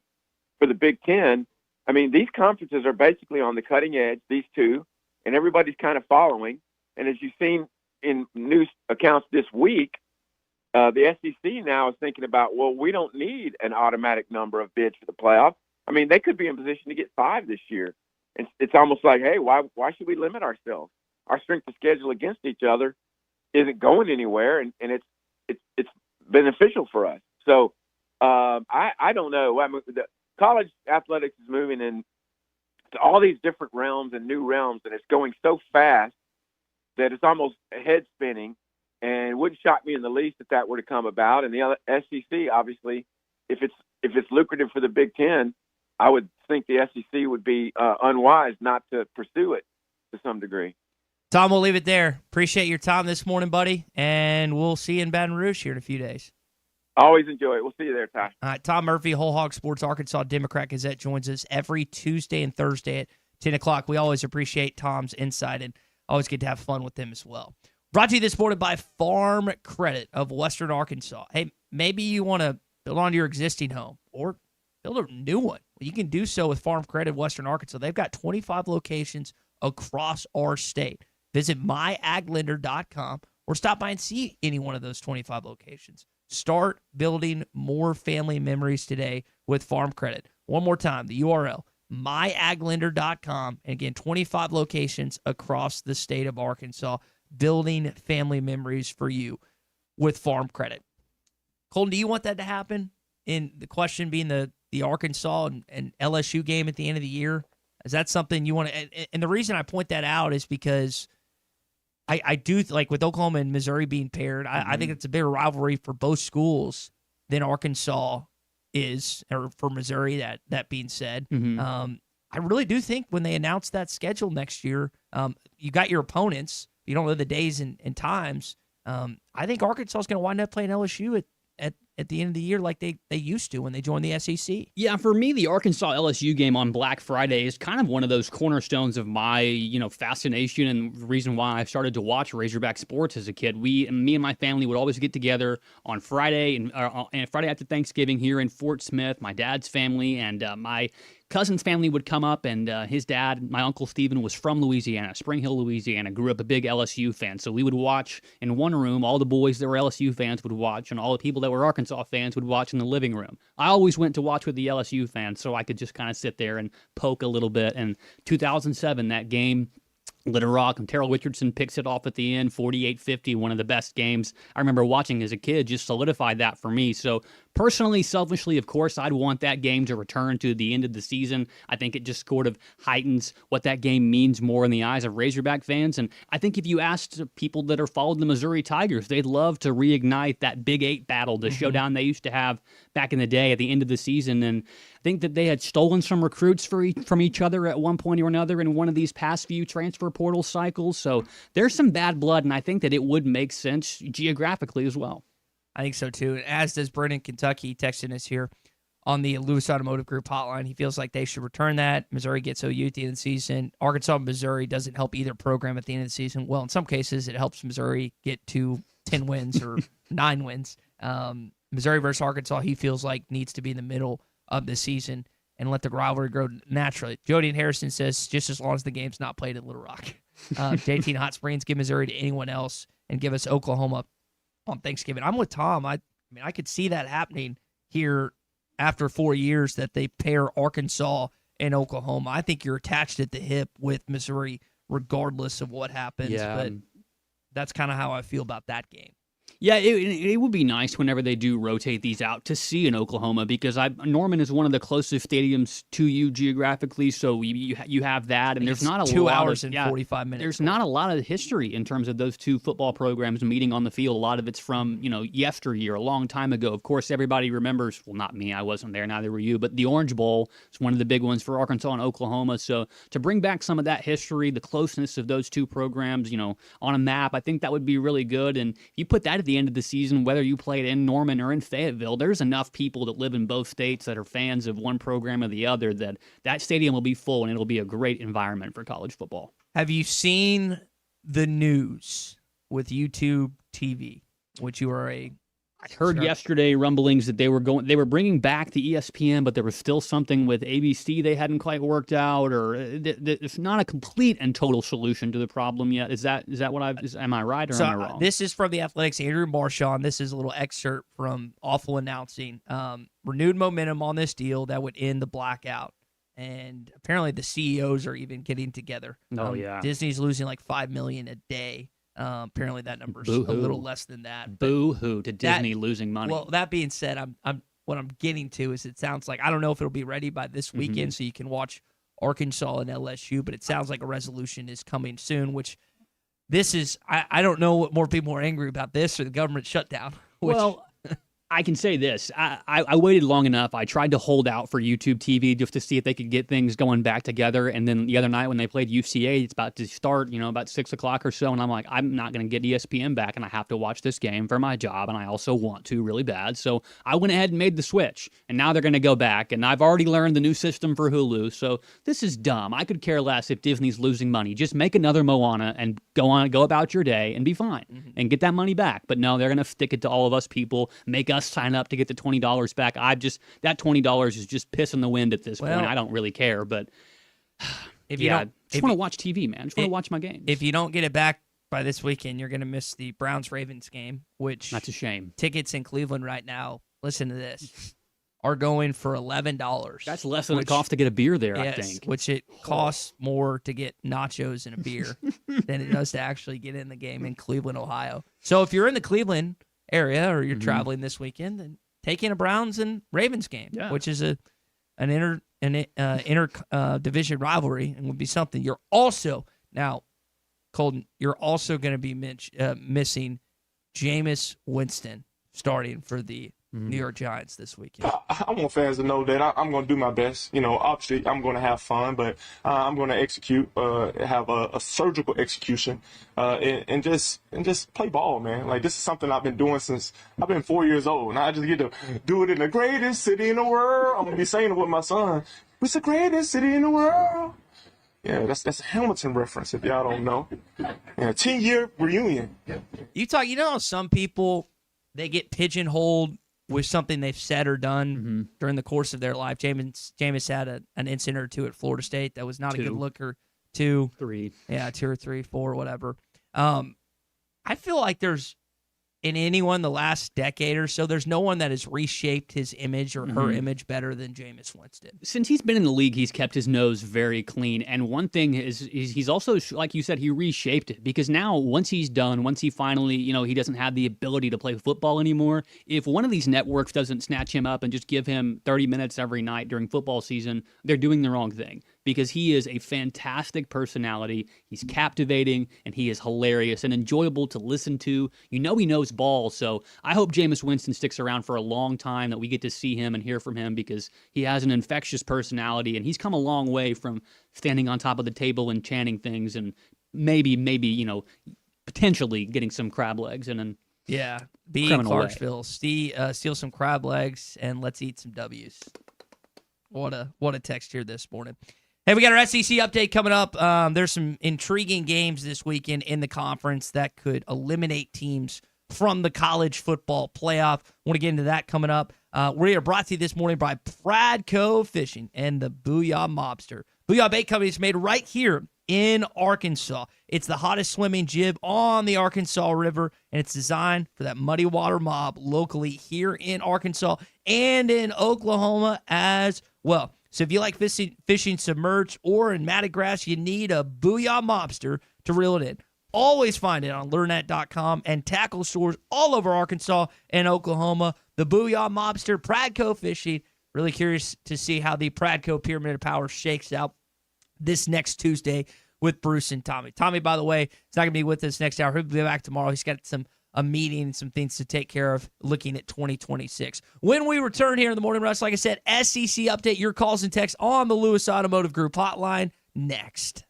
for the Big Ten. I mean, these conferences are basically on the cutting edge, these two, and everybody's kind of following. And as you've seen in news accounts this week, the SEC now is thinking about, well, we don't need an automatic number of bids for the playoffs. I mean, they could be in position to get 5 this year. And it's almost like, hey, why should we limit ourselves? Our strength of schedule against each other isn't going anywhere, and it's beneficial for us. So I don't know. I mean, the college athletics is moving in to all these different realms and new realms, and it's going so fast that it's almost head spinning. And it wouldn't shock me in the least if that were to come about. And the SEC, obviously, if it's lucrative for the Big Ten, I would think the SEC would be unwise not to pursue it to some degree. Tom, we'll leave it there. Appreciate your time this morning, buddy, and we'll see you in Baton Rouge here in a few days. Always enjoy it. We'll see you there, Ty. All right, Tom Murphy, Whole Hog Sports Arkansas Democrat Gazette, joins us every Tuesday and Thursday at 10 o'clock. We always appreciate Tom's insight and always get to have fun with him as well. Brought to you this morning by Farm Credit of Western Arkansas. Hey, maybe you want to build on your existing home or build a new one. Well, you can do so with Farm Credit of Western Arkansas. They've got 25 locations across our state. Visit myaglender.com or stop by and see any one of those 25 locations. Start building more family memories today with Farm Credit. One more time, the URL, myaglender.com. And again, 25 locations across the state of Arkansas, building family memories for you with Farm Credit. Colton, do you want that to happen? In the question being the Arkansas and LSU game at the end of the year? Is that something you want to? And the reason I point that out is because I do, like with Oklahoma and Missouri being paired, I think it's a bigger rivalry for both schools than Arkansas is, or for Missouri, that being said. I really do think when they announce that schedule next year, you got your opponents. You don't know the days and times. I think Arkansas is going to wind up playing LSU at the end of the year like they used to when they joined the SEC. Yeah, for me, the Arkansas LSU game on Black Friday is kind of one of those cornerstones of my, fascination and the reason why I started to watch Razorback sports as a kid. Me and my family would always get together on Friday and Friday after Thanksgiving here in Fort Smith. My dad's family and my cousin's family would come up, and his dad, my Uncle Stephen, was from Louisiana, Spring Hill, Louisiana, grew up a big LSU fan. So we would watch in one room, all the boys that were LSU fans would watch, and all the people that were Arkansas fans would watch in the living room. I always went to watch with the LSU fans so I could just kind of sit there and poke a little bit. And 2007, that game, Little Rock, and Terrell Richardson picks it off at the end, 48-50, one of the best games I remember watching as a kid, just solidified that for me. So personally, selfishly, of course, I'd want that game to return to the end of the season. I think it just sort of heightens what that game means more in the eyes of Razorback fans. And I think if you asked people that are following the Missouri Tigers, they'd love to reignite that Big 8 battle, the showdown they used to have back in the day at the end of the season. And I think that they had stolen some recruits from each other at one point or another in one of these past few transfer portal cycles. So there's some bad blood, and I think that it would make sense geographically as well. I think so, too. As does Brennan, Kentucky, texting us here on the Lewis Automotive Group hotline. He feels like they should return that. Missouri gets OU at the end of the season. Arkansas and Missouri doesn't help either program at the end of the season. Well, in some cases, it helps Missouri get to 10 wins or 9 wins. Missouri versus Arkansas, he feels like needs to be in the middle of the season and let the rivalry grow naturally. Jody and Harrison says just as long as the game's not played at Little Rock. JT and Hot Springs, give Missouri to anyone else and give us Oklahoma on Thanksgiving. I'm with Tom. I mean, I could see that happening here after 4 years that they pair Arkansas and Oklahoma. I think you're attached at the hip with Missouri regardless of what happens. Yeah. But that's kind of how I feel about that game. Yeah, it would be nice whenever they do rotate these out to see in Oklahoma because Norman is one of the closest stadiums to you geographically, so you have that, and there's not a 2 lot hours of, and 45 minutes. There's not a lot of history in terms of those two football programs meeting on the field. A lot of it's from yesteryear, a long time ago. Of course, everybody remembers. Well, not me, I wasn't there, neither were you. But the Orange Bowl is one of the big ones for Arkansas and Oklahoma. So to bring back some of that history, the closeness of those two programs, on a map, I think that would be really good. And if you put that at the end of the season, whether you play it in Norman or in Fayetteville, there's enough people that live in both states that are fans of one program or the other that stadium will be full and it'll be a great environment for college football. Have you seen the news with YouTube TV, which you are I heard yesterday rumblings that they were bringing back the ESPN, but there was still something with ABC they hadn't quite worked out, or it's not a complete and total solution to the problem yet. Is that what am I right or am I wrong? This is from the Athletics' Andrew Marchand. This is a little excerpt from Awful announcing renewed momentum on this deal that would end the blackout. And apparently the CEOs are even getting together. Oh, yeah. Disney's losing like $5 million a day. Apparently that number's Boo-hoo. a little less than that. Boo-hoo to Disney losing money. Well, that being said, what I'm getting to is it sounds like, I don't know if it'll be ready by this weekend so you can watch Arkansas and LSU, but it sounds like a resolution is coming soon, which this is, I don't know what more people are angry about, this or the government shutdown. Well, I can say this. I waited long enough. I tried to hold out for YouTube TV just to see if they could get things going back together. And then the other night when they played UCA, it's about to start, about 6 o'clock or so. And I'm like, I'm not going to get ESPN back, and I have to watch this game for my job. And I also want to really bad. So I went ahead and made the switch. And now they're going to go back. And I've already learned the new system for Hulu. So this is dumb. I could care less if Disney's losing money. Just make another Moana and go about your day and be fine and get that money back. But no, they're going to stick it to all of us people, make us sign up to get the $20 back. That $20 is just piss in the wind at this point. I don't really care, but if you don't, just want to watch TV, man. Just want to watch my games. If you don't get it back by this weekend, you're going to miss the Browns-Ravens game, which that's a shame. Tickets in Cleveland right now, listen to this, are going for $11. That's less than it costs to get a beer there, yes, I think. Which it costs more to get nachos and a beer than it does to actually get in the game in Cleveland, Ohio. So if you're in the Cleveland area or you're traveling this weekend, then take in a Browns and Ravens game, which is an inter division rivalry and would be something. You're also now, Colton, you're also going to be missing Jameis Winston starting for the New York Giants this weekend. I want fans to know that I'm going to do my best. Obviously I'm going to have fun, but I'm going to execute, have a surgical execution, and just play ball, man. Like, this is something I've been doing since I've been 4 years old, and I just get to do it in the greatest city in the world. I'm going to be saying it with my son. It's the greatest city in the world. Yeah, that's a Hamilton reference if y'all don't know. 10-year reunion. Some people, they get pigeonholed with something they've said or done during the course of their life. Jameis had an incident or two at Florida State that was not a good look, or 2, 3. Yeah, 2 or 3, 4, whatever. I feel like there's, in anyone the last decade or so, there's no one that has reshaped his image or her image better than Jameis Winston. Since he's been in the league, he's kept his nose very clean. And one thing is he's also, like you said, he reshaped it. Because now, once he's done, once he finally, he doesn't have the ability to play football anymore, if one of these networks doesn't snatch him up and just give him 30 minutes every night during football season, they're doing the wrong thing. Because he is a fantastic personality, he's captivating, and he is hilarious and enjoyable to listen to. He knows ball, so I hope Jameis Winston sticks around for a long time, that we get to see him and hear from him, because he has an infectious personality, and he's come a long way from standing on top of the table and chanting things, and maybe potentially getting some crab legs and then be in Clarksville, steal some crab legs, and let's eat some W's. What a text here this morning. Hey, we got our SEC update coming up. There's some intriguing games this weekend in the conference that could eliminate teams from the college football playoff. Want to get into that coming up. We are brought to you this morning by Pradco Fishing and the Booyah Mobster. Booyah Bait Company is made right here in Arkansas. It's the hottest swimming jib on the Arkansas River, and it's designed for that muddy water mob locally here in Arkansas and in Oklahoma as well. So if you like fishing submerged or in matted grass, you need a Booyah Mobster to reel it in. Always find it on LearNet.com and tackle stores all over Arkansas and Oklahoma. The Booyah Mobster, Pradco Fishing. Really curious to see how the Pradco Pyramid of Power shakes out this next Tuesday with Bruce and Tommy. Tommy, by the way, is not going to be with us next hour. He'll be back tomorrow. He's got a meeting and some things to take care of looking at 2026. When we return here in the Morning Rush, like I said, SEC update, your calls and texts on the Lewis Automotive Group hotline next.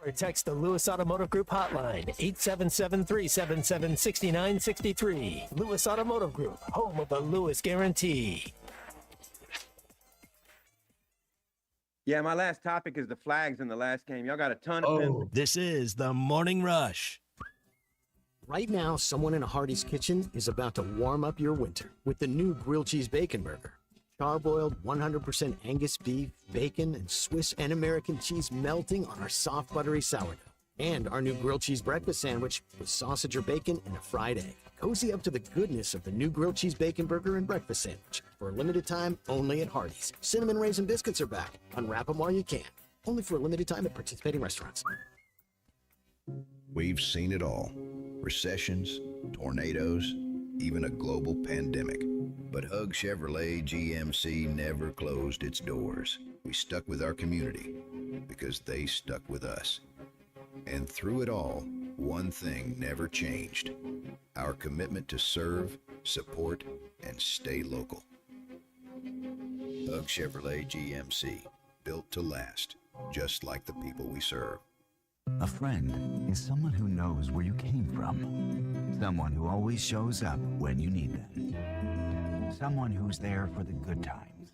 Or text the Lewis Automotive Group hotline, 877-377-6963. Lewis Automotive Group, home of the Lewis Guarantee. Yeah, my last topic is the flags in the last game. Y'all got a ton of them. This is the Morning Rush. Right now, someone in a Hardee's kitchen is about to warm up your winter with the new grilled cheese bacon burger. Char-boiled 100% Angus beef, bacon, and Swiss and American cheese melting on our soft, buttery sourdough. And our new grilled cheese breakfast sandwich with sausage or bacon and a fried egg. Cozy up to the goodness of the new grilled cheese bacon burger and breakfast sandwich. For a limited time, only at Hardee's. Cinnamon Raisin Biscuits are back. Unwrap them while you can. Only for a limited time at participating restaurants. We've seen it all. Recessions, tornadoes, even a global pandemic. But Hug Chevrolet GMC never closed its doors. We stuck with our community because they stuck with us. And through it all, one thing never changed: our commitment to serve, support, and stay local. Hug Chevrolet GMC, built to last, just like the people we serve. A friend is someone who knows where you came from. Someone who always shows up when you need them. Someone who's there for the good times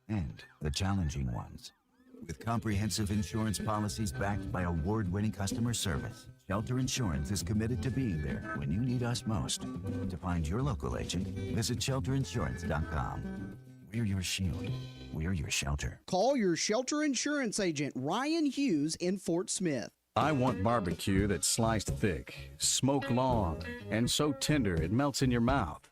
and the challenging ones. With comprehensive insurance policies backed by award-winning customer service, Shelter Insurance is committed to being there when you need us most. To find your local agent, visit shelterinsurance.com. We're your shield. We're your shelter. Call your Shelter Insurance agent, Ryan Hughes, in Fort Smith. I want barbecue that's sliced thick, smoked long, and so tender it melts in your mouth.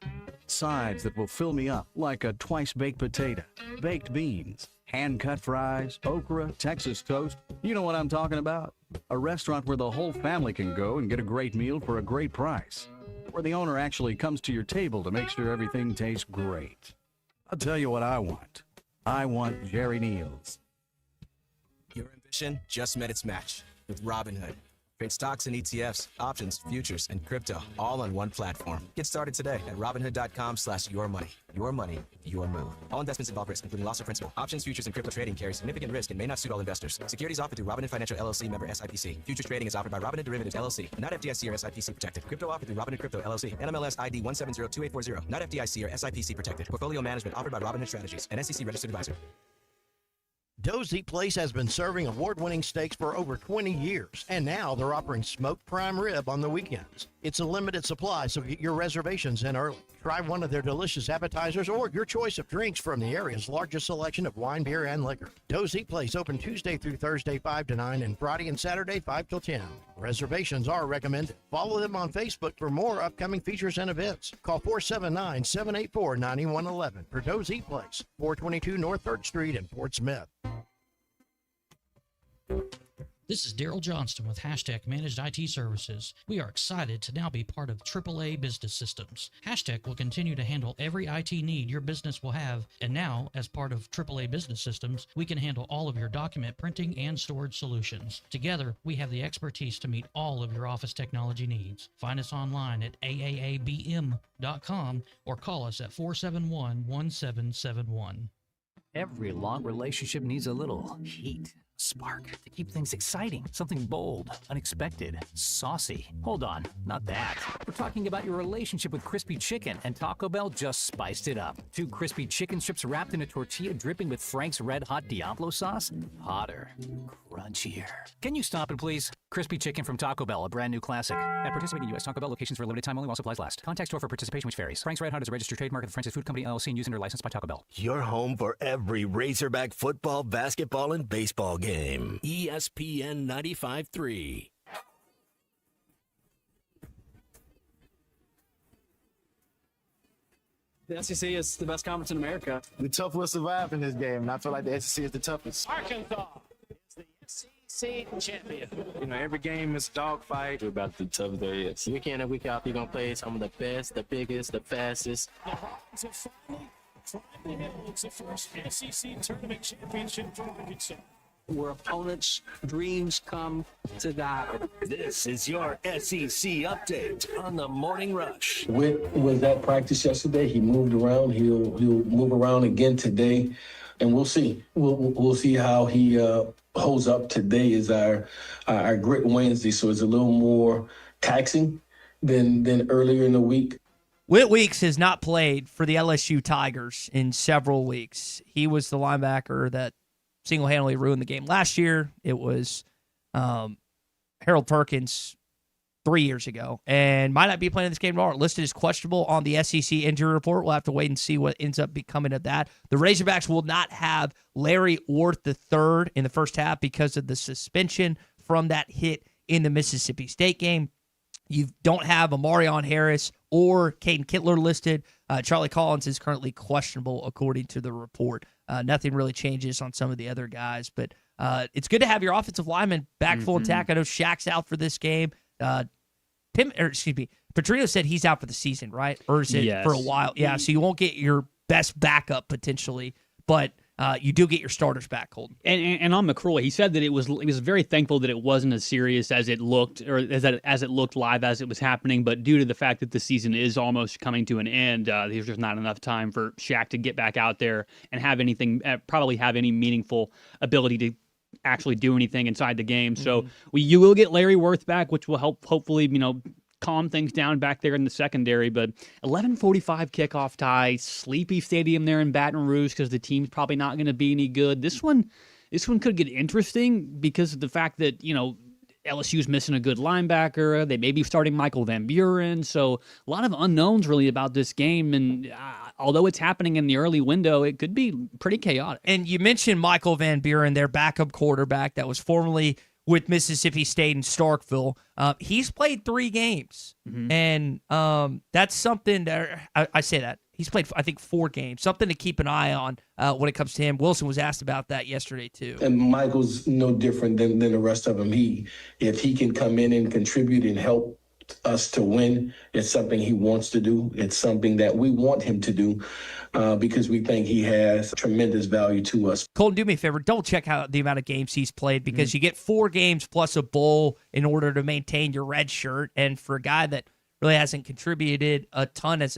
Sides that will fill me up like a twice-baked potato, baked beans, hand-cut fries, okra, Texas toast. You know what I'm talking about? A restaurant where the whole family can go and get a great meal for a great price. Where the owner actually comes to your table to make sure everything tastes great. I'll tell you what I want. I want Jerry Neal's. Your ambition just met its match with Robinhood. Trade stocks and ETFs, options, futures, and crypto all on one platform. Get started today at Robinhood.com/yourmoney. Your money, your move. All investments involve risk, including loss of principal. Options, futures, and crypto trading carry significant risk and may not suit all investors. Securities offered through Robinhood Financial LLC, member SIPC. Futures trading is offered by Robinhood Derivatives LLC, not FDIC or SIPC protected. Crypto offered through Robinhood Crypto LLC, NMLS ID 1702840, not FDIC or SIPC protected. Portfolio management offered by Robinhood Strategies, an SEC registered advisor. Doe's Eat Place has been serving award-winning steaks for over 20 years, and now they're offering smoked prime rib on the weekends. It's a limited supply, so get your reservations in early. Try one of their delicious appetizers or your choice of drinks from the area's largest selection of wine, beer, and liquor. Doe's Eat Place open Tuesday through Thursday 5 to 9 and Friday and Saturday 5 till 10. Reservations are recommended. Follow them on Facebook for more upcoming features and events. Call 479-784-9111 for Doe's Eat Place, 422 North 3rd Street in Fort Smith. This is Daryl Johnston with Hashtag Managed IT Services. We are excited to now be part of AAA Business Systems. Hashtag will continue to handle every IT need your business will have, and now, as part of AAA Business Systems, we can handle all of your document printing and storage solutions. Together, we have the expertise to meet all of your office technology needs. Find us online at aaabm.com or call us at 471-1771. Every long relationship needs a little heat. Spark to keep things exciting, something bold, unexpected, saucy. Hold on, not that. We're talking about your relationship with crispy chicken, and Taco Bell just spiced it up. 2 crispy chicken strips wrapped in a tortilla dripping with Frank's Red Hot Diablo sauce. Hotter, crunchier. Can you stop it, please? Crispy chicken from Taco Bell, a brand new classic. At participating U.S. Taco Bell locations for a limited time only while supplies last. Contact store for participation which varies. Frank's Red Hot is a registered trademark of the French's Food Company LLC and used under license by Taco Bell. Your home for every Razorback football, basketball, and baseball game. ESPN 95.3. The SEC is the best conference in America. The tough will survive in this game, and I feel like the SEC is the toughest. Arkansas is the SEC champion. You know, every game is a dogfight. We're about the toughest there is. Week in and week out, you're going to play some of the best, the biggest, the fastest. The Hawks have finally climbed the hill. It's the first SEC tournament championship for Arkansas. Where opponents' dreams come to die. This is your SEC update on the Morning Rush. Witt was at practice yesterday. He moved around. He'll move around again today, and we'll see. We'll see how he holds up. Today is our Grit Wednesday, so it's a little more taxing than earlier in the week. Whit Weeks has not played for the LSU Tigers in several weeks. He was the linebacker that single-handedly ruined the game last year. It was Harold Perkins 3 years ago, and might not be playing this game tomorrow. Listed as questionable on the SEC injury report. We'll have to wait and see what ends up becoming of that. The Razorbacks will not have Larry Orth III in the first half because of the suspension from that hit in the Mississippi State game. You don't have Amarion Harris or Caden Kittler listed. Charlie Collins is currently questionable, according to the report. Nothing really changes on some of the other guys, but it's good to have your offensive lineman back full attack. I know Shaq's out for this game. Petrino said he's out for the season, right? Or is it for a while? Yeah, so you won't get your best backup potentially, but you do get your starters back, Colton. And on McCroy, he said that he was very thankful that it wasn't as serious as it looked, or as it looked live as it was happening. But due to the fact that the season is almost coming to an end, there's just not enough time for Shaq to get back out there and have anything, probably have any meaningful ability to actually do anything inside the game. So you will get Larry Worth back, which will help hopefully, calm things down back there in the secondary. But 11:45 kickoff tie, sleepy stadium there in Baton Rouge because the team's probably not going to be any good. This one could get interesting because of the fact that, LSU's missing a good linebacker. They may be starting Michael Van Buren. So a lot of unknowns really about this game. And although it's happening in the early window, it could be pretty chaotic. And you mentioned Michael Van Buren, their backup quarterback that was formerly with Mississippi State in Starkville. He's played 3 games. And that's something that I say that. He's played, I think, 4 games. Something to keep an eye on when it comes to him. Wilson was asked about that yesterday, too. And Michael's no different than the rest of them. If he can come in and contribute and help us to win, it's something he wants to do. It's something that we want him to do because we think he has tremendous value to us. Colton, do me a favor. Double check how the amount of games he's played because you get 4 games plus a bowl in order to maintain your red shirt. And for a guy that really hasn't contributed a ton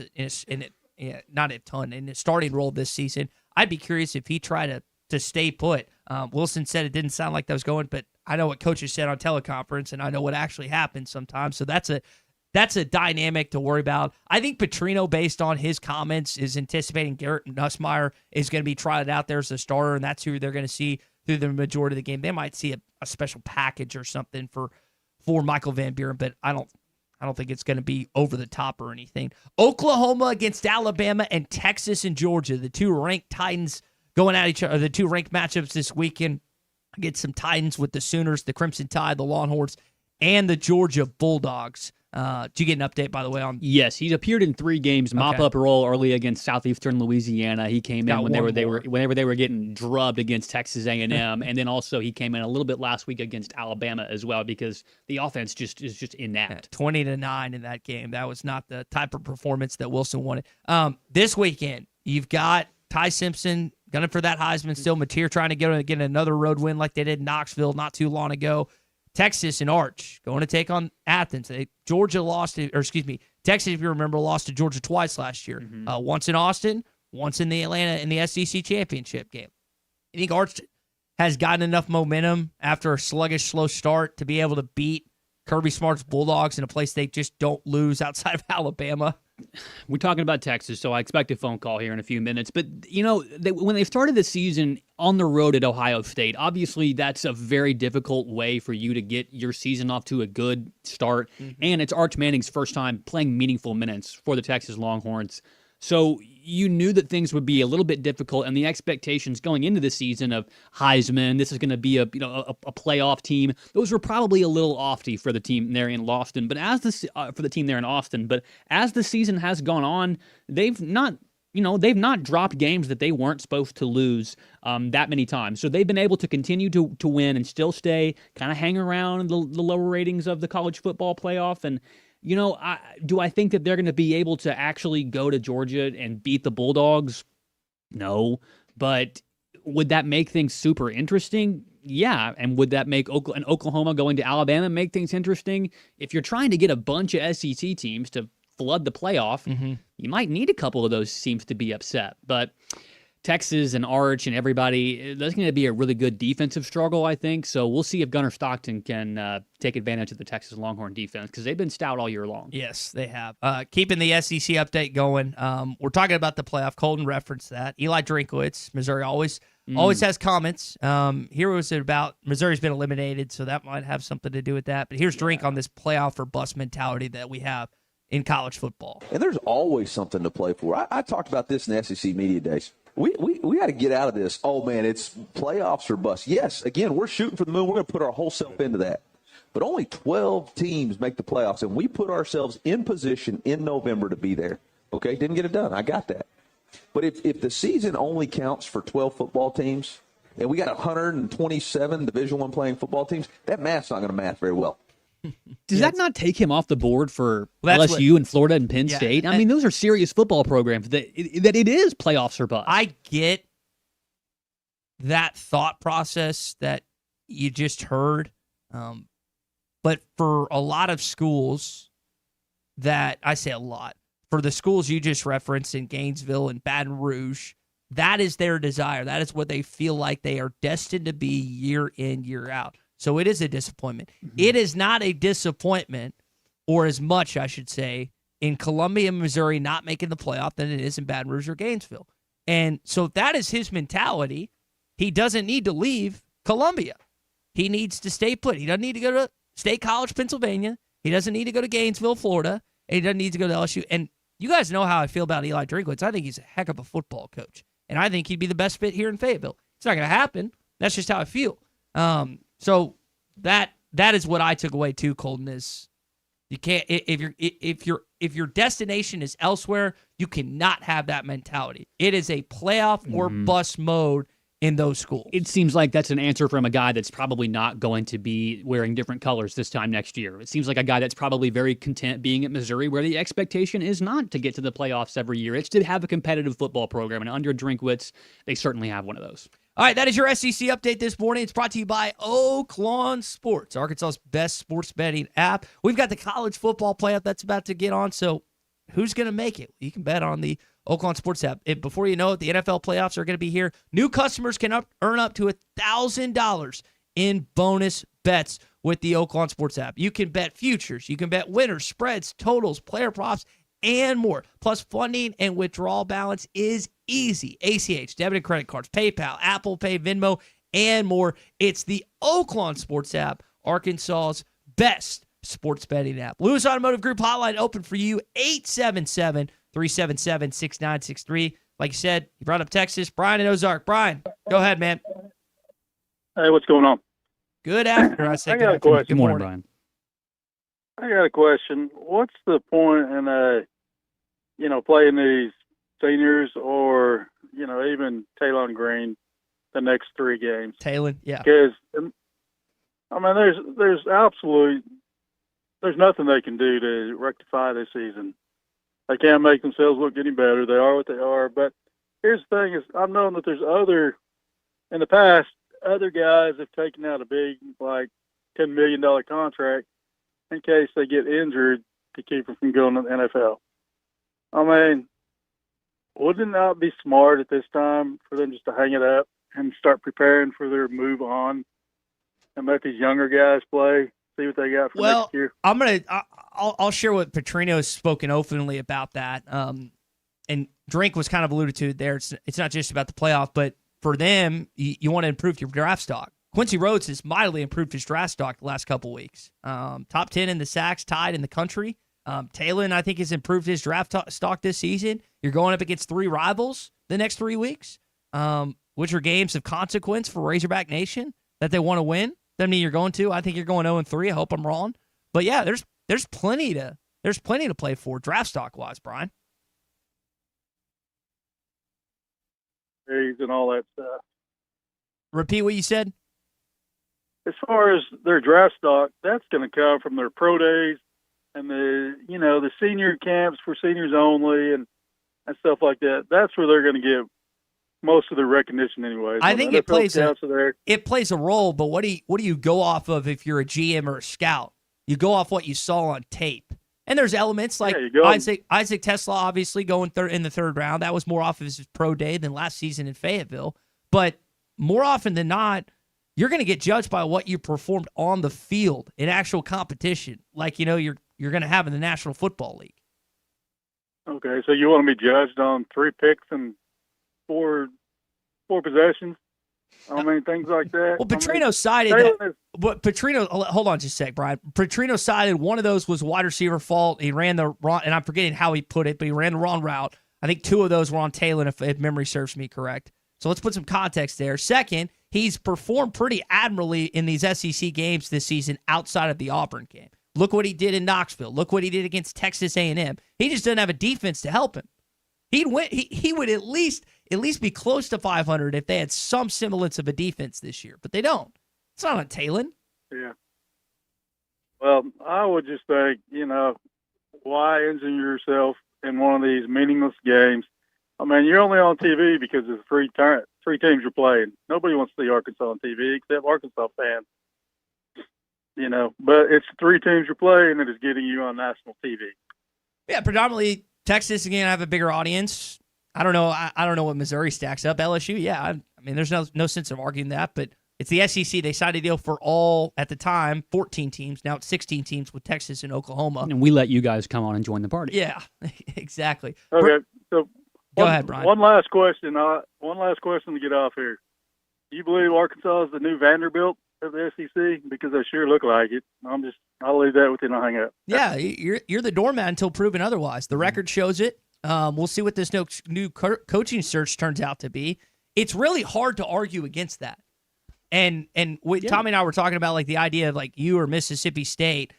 not a ton in his starting role this season, I'd be curious if he tried to stay put. Wilson said it didn't sound like that was going, but I know what coaches said on teleconference, and I know what actually happens sometimes. So that's a dynamic to worry about. I think Petrino, based on his comments, is anticipating Garrett Nussmeier is going to be tried out there as a starter, and that's who they're going to see through the majority of the game. They might see a special package or something for Michael Van Buren, but I don't think it's going to be over the top or anything. Oklahoma against Alabama and Texas and Georgia, the 2 ranked Titans going at each other, the 2 ranked matchups this weekend. Get some Titans with the Sooners, the Crimson Tide, the Longhorns, and the Georgia Bulldogs. Did you get an update, by the way, on? Yes, he's appeared in 3 games. Mop-up role early against Southeastern Louisiana. He came in whenever they were getting drubbed against Texas A&M, and then also he came in a little bit last week against Alabama as well because the offense is just inept. 20-9 in that game. That was not the type of performance that Wilson wanted. This weekend, you've got Ty Simpson gunning for that Heisman still. Mateer trying to get another road win like they did in Knoxville not too long ago. Texas and Arch going to take on Athens. Texas, if you remember, lost to Georgia twice last year. Once in Austin, once in the Atlanta in the SEC championship game. I think Arch has gotten enough momentum after a sluggish, slow start to be able to beat Kirby Smart's Bulldogs in a place they just don't lose outside of Alabama. We're talking about Texas, so I expect a phone call here in a few minutes. But, when they started the season on the road at Ohio State, obviously that's a very difficult way for you to get your season off to a good start. And it's Arch Manning's first time playing meaningful minutes for the Texas Longhorns. So you knew that things would be a little bit difficult, and the expectations going into the season of Heisman, this is going to be a playoff team. Those were probably a little lofty for the team there in Austin. But as the season has gone on, they've not dropped games that they weren't supposed to lose that many times. So they've been able to continue to win and still stay, kind of hang around the lower ratings of the college football playoff. And do I think that they're going to be able to actually go to Georgia and beat the Bulldogs? No. But would that make things super interesting? Yeah. And would that make Oklahoma going to Alabama make things interesting? If you're trying to get a bunch of SEC teams to flood the playoff, you might need a couple of those teams to be upset. But Texas and Arch and everybody, there's going to be a really good defensive struggle, I think. So we'll see if Gunnar Stockton can take advantage of the Texas Longhorn defense because they've been stout all year long. Yes, they have. Keeping the SEC update going, we're talking about the playoff. Colton referenced that. Eli Drinkwitz, Missouri always has comments. Here was it about Missouri's been eliminated, so that might have something to do with that. But here's Drink on this playoff or bust mentality that we have in college football. And there's always something to play for. I talked about this in the SEC media days. We got to get out of this. Oh, man, it's playoffs or bust. Yes, again, we're shooting for the moon. We're going to put our whole self into that. But only 12 teams make the playoffs, and we put ourselves in position in November to be there. Okay, didn't get it done. I got that. But if the season only counts for 12 football teams, and we got 127 Division I playing football teams, that math's not going to math very well. Does that not take him off the board for LSU and Florida and Penn State? I mean, those are serious football programs that it is playoffs or bust. I get that thought process that you just heard. But for a lot of schools that, I say a lot, for the schools you just referenced in Gainesville and Baton Rouge, that is their desire. That is what they feel like they are destined to be year in, year out. So it is a disappointment. Mm-hmm. It is not a disappointment, or as much, I should say, in Columbia, Missouri not making the playoff than it is in Baton Rouge or Gainesville. And so if that is his mentality, he doesn't need to leave Columbia. He needs to stay put. He doesn't need to go to State College, Pennsylvania. He doesn't need to go to Gainesville, Florida. And he doesn't need to go to LSU. And you guys know how I feel about Eli Drinkwitz. I think he's a heck of a football coach. And I think he'd be the best fit here in Fayetteville. It's not going to happen. That's just how I feel. So that is what I took away too, Colton, is you can't, if your destination is elsewhere, you cannot have that mentality. It is a playoff or bust mode in those schools. It seems like that's an answer from a guy that's probably not going to be wearing different colors this time next year. It seems like a guy that's probably very content being at Missouri, where the expectation is not to get to the playoffs every year. It's to have a competitive football program. And under Drinkwitz, they certainly have one of those. All right, that is your SEC update this morning. It's brought to you by Oaklawn Sports, Arkansas's best sports betting app. We've got the college football playoff that's about to get on, so who's going to make it? You can bet on the Oaklawn Sports app. Before you know it, the NFL playoffs are going to be here. New customers can earn up to $1,000 in bonus bets with the Oaklawn Sports app. You can bet futures. You can bet winners, spreads, totals, player props, and more. Plus, funding and withdrawal balance is easy. ACH, debit and credit cards, PayPal, Apple Pay, Venmo, and more. It's the Oaklawn Sports app, Arkansas's best sports betting app. Lewis Automotive Group hotline open for you, 877-377-6963. Like you said, you brought up Texas. Brian in Ozark. Brian, go ahead, man. Hey, what's going on? Good afternoon. I got a question. Good morning, Brian. I got a question. What's the point in, playing these seniors or, even Talon Green the next 3 games? Talon, yeah. Because, there's nothing they can do to rectify this season. They can't make themselves look any better. They are what they are. But here's the thing is I've known that there's in the past, other guys have taken out a big, $10 million contract in case they get injured to keep them from going to the NFL. Wouldn't that be smart at this time for them just to hang it up and start preparing for their move on and let these younger guys play, see what they got for next year? I'll share what Petrino has spoken openly about that. And Drink was kind of alluded to there. It's not just about the playoff, but for them, you want to improve your draft stock. Quincy Rhodes has mightily improved his draft stock the last couple weeks. Top 10 in the sacks, tied in the country. Talon, I think, has improved his draft stock this season. You're going up against 3 rivals the next 3 weeks, which are games of consequence for Razorback Nation that they want to win. Doesn't mean you're going to. I think you're going 0-3. I hope I'm wrong. But yeah, there's plenty to play for draft stock wise, Brian. And all that stuff. Repeat what you said. As far as their draft stock, that's going to come from their pro days and the senior camps for seniors only and stuff like that. That's where they're going to get most of their recognition anyway. I think it plays a role, but what do you go off of if you're a GM or a scout? You go off what you saw on tape. And there's elements like Isaac Tesla obviously going in the 3rd round. That was more off of his pro day than last season in Fayetteville. But more often than not, you're going to get judged by what you performed on the field in actual competition, like you're going to have in the National Football League. Okay, so you want to be judged on 3 picks and 4 possessions? Things like that. Well, Petrino cited that. But Petrino, hold on just a sec, Brian. Petrino cited one of those was wide receiver fault. He ran the wrong, and I'm forgetting how he put it, but he ran the wrong route. I think 2 of those were on Talon, if memory serves me correct. So let's put some context there. Second, he's performed pretty admirably in these SEC games this season outside of the Auburn game. Look what he did in Knoxville. Look what he did against Texas A&M. He just doesn't have a defense to help him. He would at least be close to 500 if they had some semblance of a defense this year, but they don't. It's not on Talon. Yeah. Well, I would just think, why injure yourself in one of these meaningless games? You're only on TV because of the free three teams you're playing. Nobody wants to see Arkansas on TV except Arkansas fans. But it's the three teams you're playing that is getting you on national TV. Yeah, predominantly Texas is going to have a bigger audience. I don't know. I don't know what Missouri stacks up. LSU, yeah. I mean, there's no sense of arguing that, but it's the SEC. They signed a deal for all, at the time, 14 teams. Now it's 16 teams with Texas and Oklahoma. And we let you guys come on and join the party. Yeah, exactly. Okay, so go ahead, Brian. One last question. One last question to get off here. Do you believe Arkansas is the new Vanderbilt of the SEC? Because they sure look like it. I'll leave that with you and I'll hang up. Yeah, you're the doormat until proven otherwise. The record shows it. We'll see what this new coaching search turns out to be. It's really hard to argue against that. And Tommy and I were talking about like the idea of like you or Mississippi State.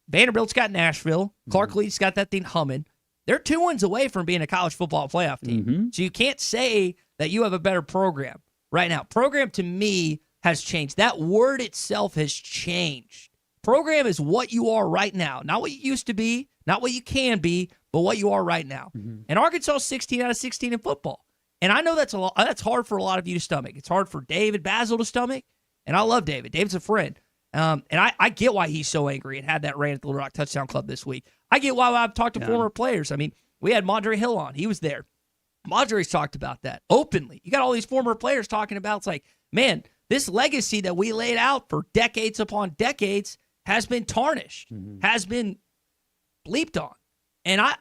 Vanderbilt's got Nashville. Clark Lee's got that thing humming. They're 2 wins away from being a college football playoff team. So you can't say that you have a better program right now. Program to me has changed. That word itself has changed. Program is what you are right now. Not what you used to be, not what you can be, but what you are right now. And Arkansas is 16 out of 16 in football. And I know that's hard for a lot of you to stomach. It's hard for David Basil to stomach. And I love David. David's a friend. And I get why he's so angry and had that rant at the Little Rock Touchdown Club this week. I get why I've talked to former players. I mean, we had Madre Hill on. He was there. Madre's talked about that openly. You got all these former players talking about, it's like, man, this legacy that we laid out for decades upon decades has been tarnished, has been bleeped on. And I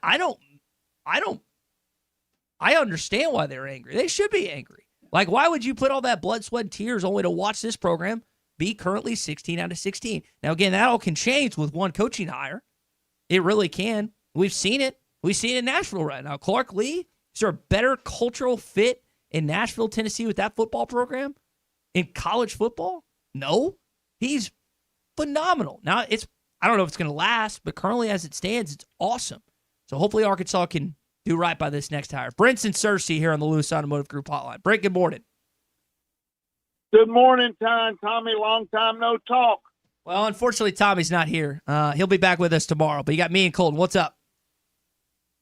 understand why they're angry. They should be angry. Like, why would you put all that blood, sweat, and tears only to watch this program be currently 16 out of 16? Now, again, that all can change with one coaching hire. It really can. We've seen it. We see it in Nashville right now. Clark Lee, is there a better cultural fit in Nashville, Tennessee with that football program? In college football? No. He's phenomenal. Now, I don't know if it's going to last, but currently as it stands, it's awesome. So hopefully Arkansas can do right by this next hire. Brent's and Cersei here on the Lewis Automotive Group Hotline. Brent, good morning. Good morning, Tommy. Long time no talk. Well, unfortunately, Tommy's not here. He'll be back with us tomorrow. But you got me and Colton. What's up?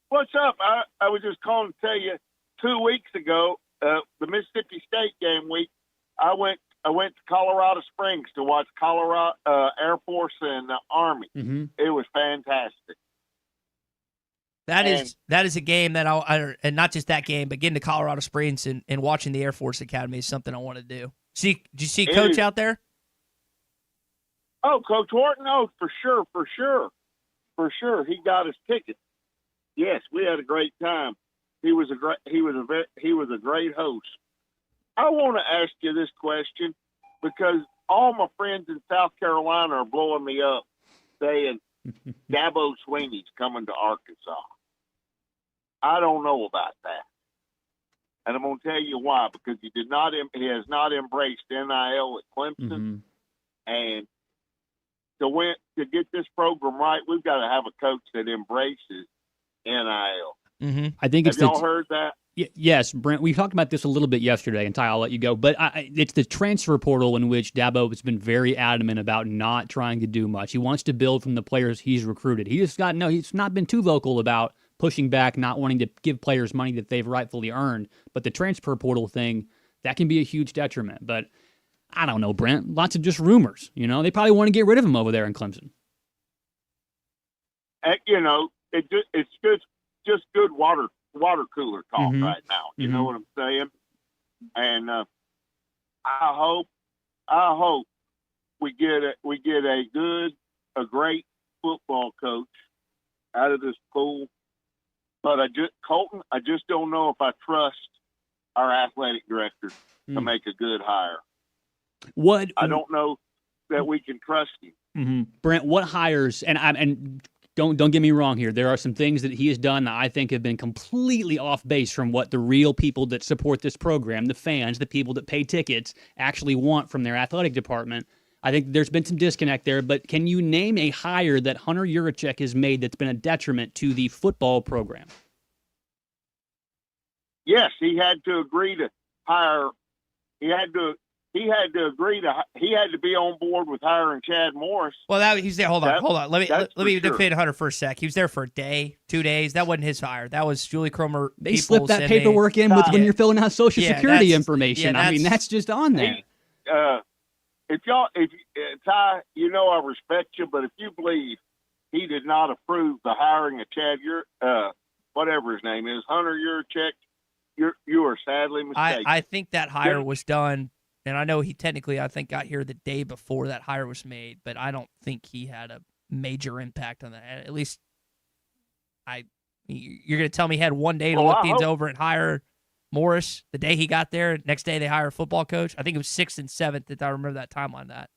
What's up? I was just calling to tell you, 2 weeks ago, the Mississippi State game week, I went to Colorado Springs to watch Colorado Air Force and Army. It was fantastic. That is a game that and not just that game, but getting to Colorado Springs and watching the Air Force Academy is something I want to do. Did you see Coach out there? Oh, Coach Horton? Oh, for sure. He got his ticket. Yes, we had a great time. He was a great host. I want to ask you this question because all my friends in South Carolina are blowing me up, saying Dabo Swinney's coming to Arkansas. I don't know about that. And I'm going to tell you why, because he has not embraced NIL at Clemson. And to get this program right, we've got to have a coach that embraces NIL. I think have y'all heard that? Yes, Brent, we talked about this a little bit yesterday, and Ty, I'll let you go. But it's the transfer portal in which Dabo has been very adamant about not trying to do much. He wants to build from the players he's recruited. He's not been too vocal about pushing back, not wanting to give players money that they've rightfully earned. But the transfer portal thing, that can be a huge detriment. But I don't know, Brent. Lots of just rumors. They probably want to get rid of him over there in Clemson. It's just good water cooler talk right now. You know what I'm saying? And I hope we get a great football coach out of this pool. But Colton, I just don't know if I trust our athletic director to make a good hire. I don't know that we can trust him. Brent, what hires and Don't get me wrong here. There are some things that he has done that I think have been completely off base from what the real people that support this program, the fans, the people that pay tickets, actually want from their athletic department. I think there's been some disconnect there, but can you name a hire that Hunter Yurachek has made that's been a detriment to the football program? Yes, he had to agree to hire. He had to he had to agree he had to be on board with hiring Chad Morris. Well, he's there. Hold on. Let me sure. defend Hunter for a sec. He was there for a day, 2 days. That wasn't his hire. That was Julie Cromer. They slipped that paperwork in with when you're filling out Social Security information. Yeah, I mean, that's just on there. If Ty, you know I respect you, but if you believe he did not approve the hiring of Chad, whatever his name is, Hunter Yurchek, you are sadly mistaken. I think that hire was done. And I know he technically, I think, got here the day before that hire was made, but I don't think he had a major impact on that. At least, you're going to tell me he had one day to look things over and hire Morris the day he got there. Next day they hire a football coach. I think it was 6th and 7th if I remember that timeline. That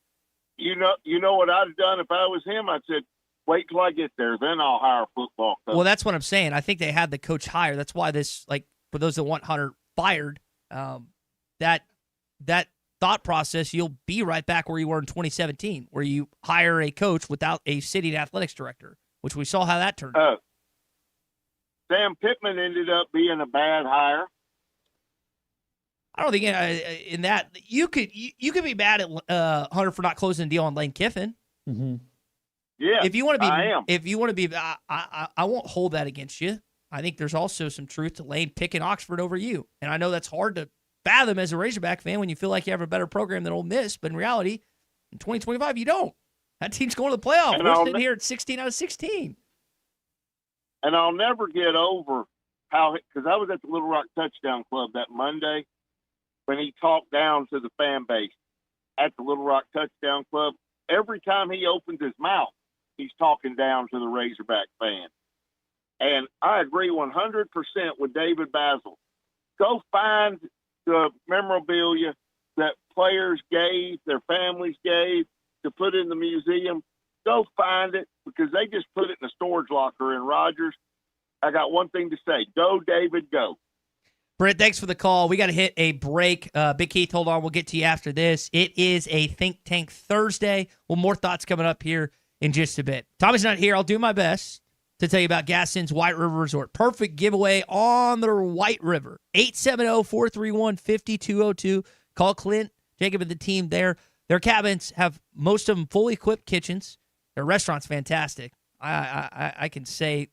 you know what I'd have done if I was him? I'd said, wait till I get there, then I'll hire a football coach. Well, that's what I'm saying. I think they had the coach hire. That's why this, like, for those that want Hunter fired, that thought process, you'll be right back where you were in 2017, where you hire a coach without a sitting athletics director, which we saw how that turned out. Sam Pittman ended up being a bad hire. I don't think in that you could be mad at Hunter for not closing the deal on Lane Kiffin. Mm-hmm. Yeah, if you want to be, I am. If you want to be, I won't hold that against you. I think there's also some truth to Lane picking Oxford over you, and I know that's hard to fathom as a Razorback fan when you feel like you have a better program than Ole Miss, but in reality, in 2025, you don't. That team's going to the playoff. And We're sitting here at 16 out of 16. And I'll never get over how, because I was at the Little Rock Touchdown Club that Monday when he talked down to the fan base at the Little Rock Touchdown Club. Every time he opens his mouth, he's talking down to the Razorback fan. And I agree 100% with David Basil. Go find the memorabilia that players gave, their families gave to put in the museum. Go find it, because they just put it in a storage locker in Rogers. I got one thing to say. Go, David, go. Brent, thanks for the call. We got to hit a break. Big Keith, hold on. We'll get to you after this. It is a Think Tank Thursday. Well, more thoughts coming up here in just a bit. Tommy's not here. I'll do my best to tell you about Gaston's White River Resort. Perfect giveaway on the White River. 870-431-5202. Call Clint, Jacob, and the team there. Their cabins have most of them fully equipped kitchens. Their restaurant's fantastic. I can say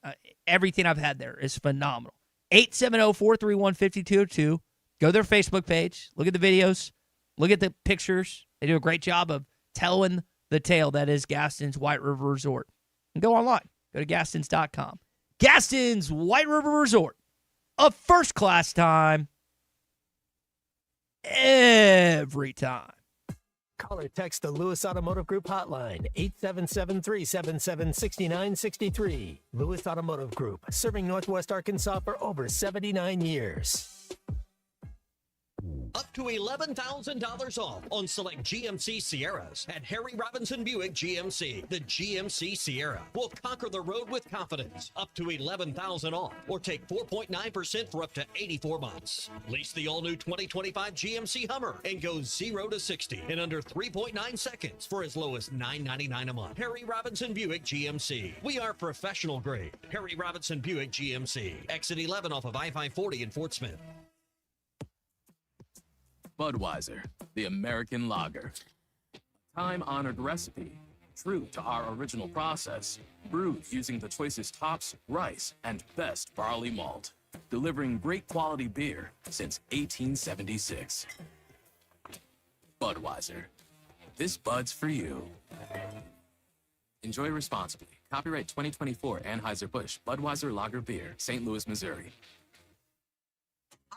everything I've had there is phenomenal. 870-431-5202. Go to their Facebook page. Look at the videos. Look at the pictures. They do a great job of telling the tale that is Gaston's White River Resort. And go online. Go to Gastons.com. Gaston's White River Resort. A first-class time. Every time. Call or text the Lewis Automotive Group hotline, 877-377-6963. Lewis Automotive Group, serving Northwest Arkansas for over 79 years. Up to $11,000 off on select GMC Sierras at Harry Robinson Buick GMC. The GMC Sierra will conquer the road with confidence. Up to $11,000 off, or take 4.9% for up to 84 months. Lease the all-new 2025 GMC Hummer and go 0 to 60 in under 3.9 seconds for as low as $9.99 a month. Harry Robinson Buick GMC. We are professional grade. Harry Robinson Buick GMC. Exit 11 off of I-540 in Fort Smith. Budweiser, the American lager. Time-honored recipe, true to our original process, brewed using the choicest hops, rice, and best barley malt, delivering great quality beer since 1876. Budweiser, this Bud's for you. Enjoy responsibly. Copyright 2024 Anheuser-Busch Budweiser Lager Beer, St. Louis, Missouri.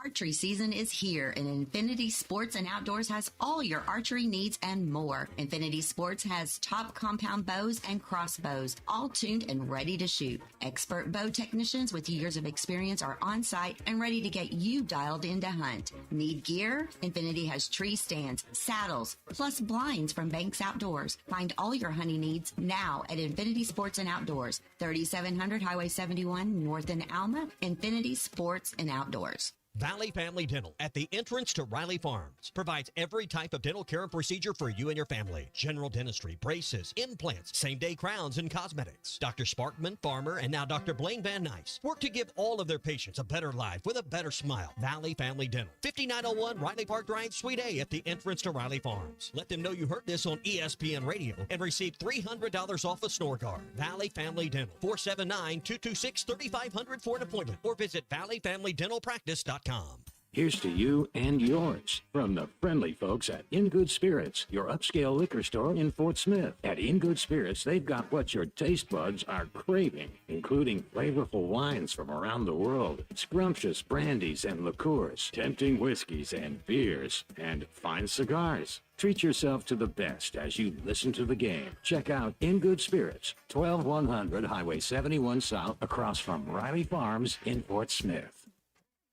Archery season is here, and Infinity Sports and Outdoors has all your archery needs and more. Infinity Sports has top compound bows and crossbows, all tuned and ready to shoot. Expert bow technicians with years of experience are on site and ready to get you dialed in to hunt. Need gear? Infinity has tree stands, saddles, plus blinds from Banks Outdoors. Find all your hunting needs now at Infinity Sports and Outdoors, 3700 Highway 71 North in Alma. Infinity Sports and Outdoors. Valley Family Dental at the entrance to Riley Farms provides every type of dental care and procedure for you and your family. General dentistry, braces, implants, same-day crowns, and cosmetics. Dr. Sparkman, Farmer, and now Dr. Blaine Van Nice work to give all of their patients a better life with a better smile. Valley Family Dental, 5901 Riley Park Drive, Suite A at the entrance to Riley Farms. Let them know you heard this on ESPN Radio and receive $300 off a snore guard. Valley Family Dental, 479-226-3500 for an appointment or visit valleyfamilydentalpractice.com. Here's to you and yours from the friendly folks at In Good Spirits, your upscale liquor store in Fort Smith. At In Good Spirits, they've got what your taste buds are craving, including flavorful wines from around the world, scrumptious brandies and liqueurs, tempting whiskeys and beers, and fine cigars. Treat yourself to the best as you listen to the game. Check out In Good Spirits, 12100 Highway 71 South, across from Riley Farms in Fort Smith.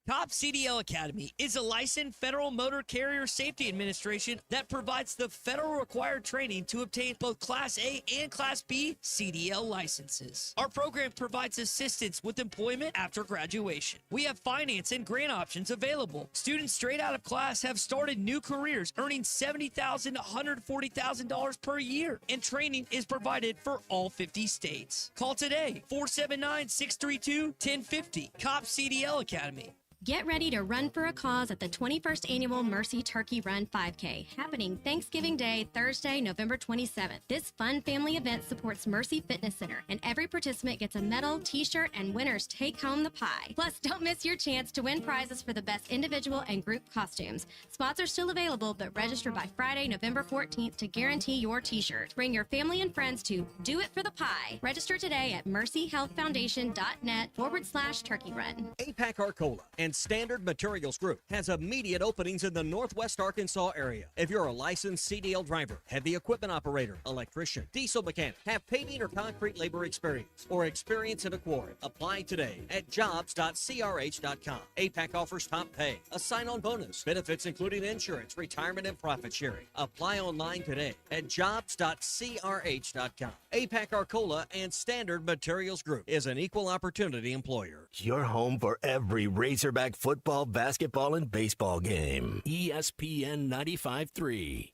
Top CDL Academy is a licensed Federal Motor Carrier Safety Administration that provides the federal required training to obtain both Class A and Class B CDL licenses. Our program provides assistance with employment after graduation. We have finance and grant options available. Students straight out of class have started new careers earning $70,000 to $140,000 per year, and training is provided for all 50 states. Call today, 479-632-1050. COP CDL Academy. Get ready to run for a cause at the 21st Annual Mercy Turkey Run 5K, happening Thanksgiving Day, Thursday, November 27th. This fun family event supports Mercy Fitness Center, and every participant gets a medal, t-shirt, and winners take home the pie. Plus, don't miss your chance to win prizes for the best individual and group costumes. Spots are still available, but register by Friday, November 14th to guarantee your t-shirt. Bring your family and friends to Do It for the Pie. Register today at mercyhealthfoundation.net/turkey run. APAC Arcola and Standard Materials Group has immediate openings in the Northwest Arkansas area. If you're a licensed CDL driver, heavy equipment operator, electrician, diesel mechanic, have paving or concrete labor experience, or experience in a quarry, apply today at jobs.crh.com. APAC offers top pay, a sign-on bonus, benefits including insurance, retirement, and profit sharing. Apply online today at jobs.crh.com. APAC Arcola and Standard Materials Group is an equal opportunity employer. Your home for every Razorback football, basketball, and baseball game. ESPN 95.3.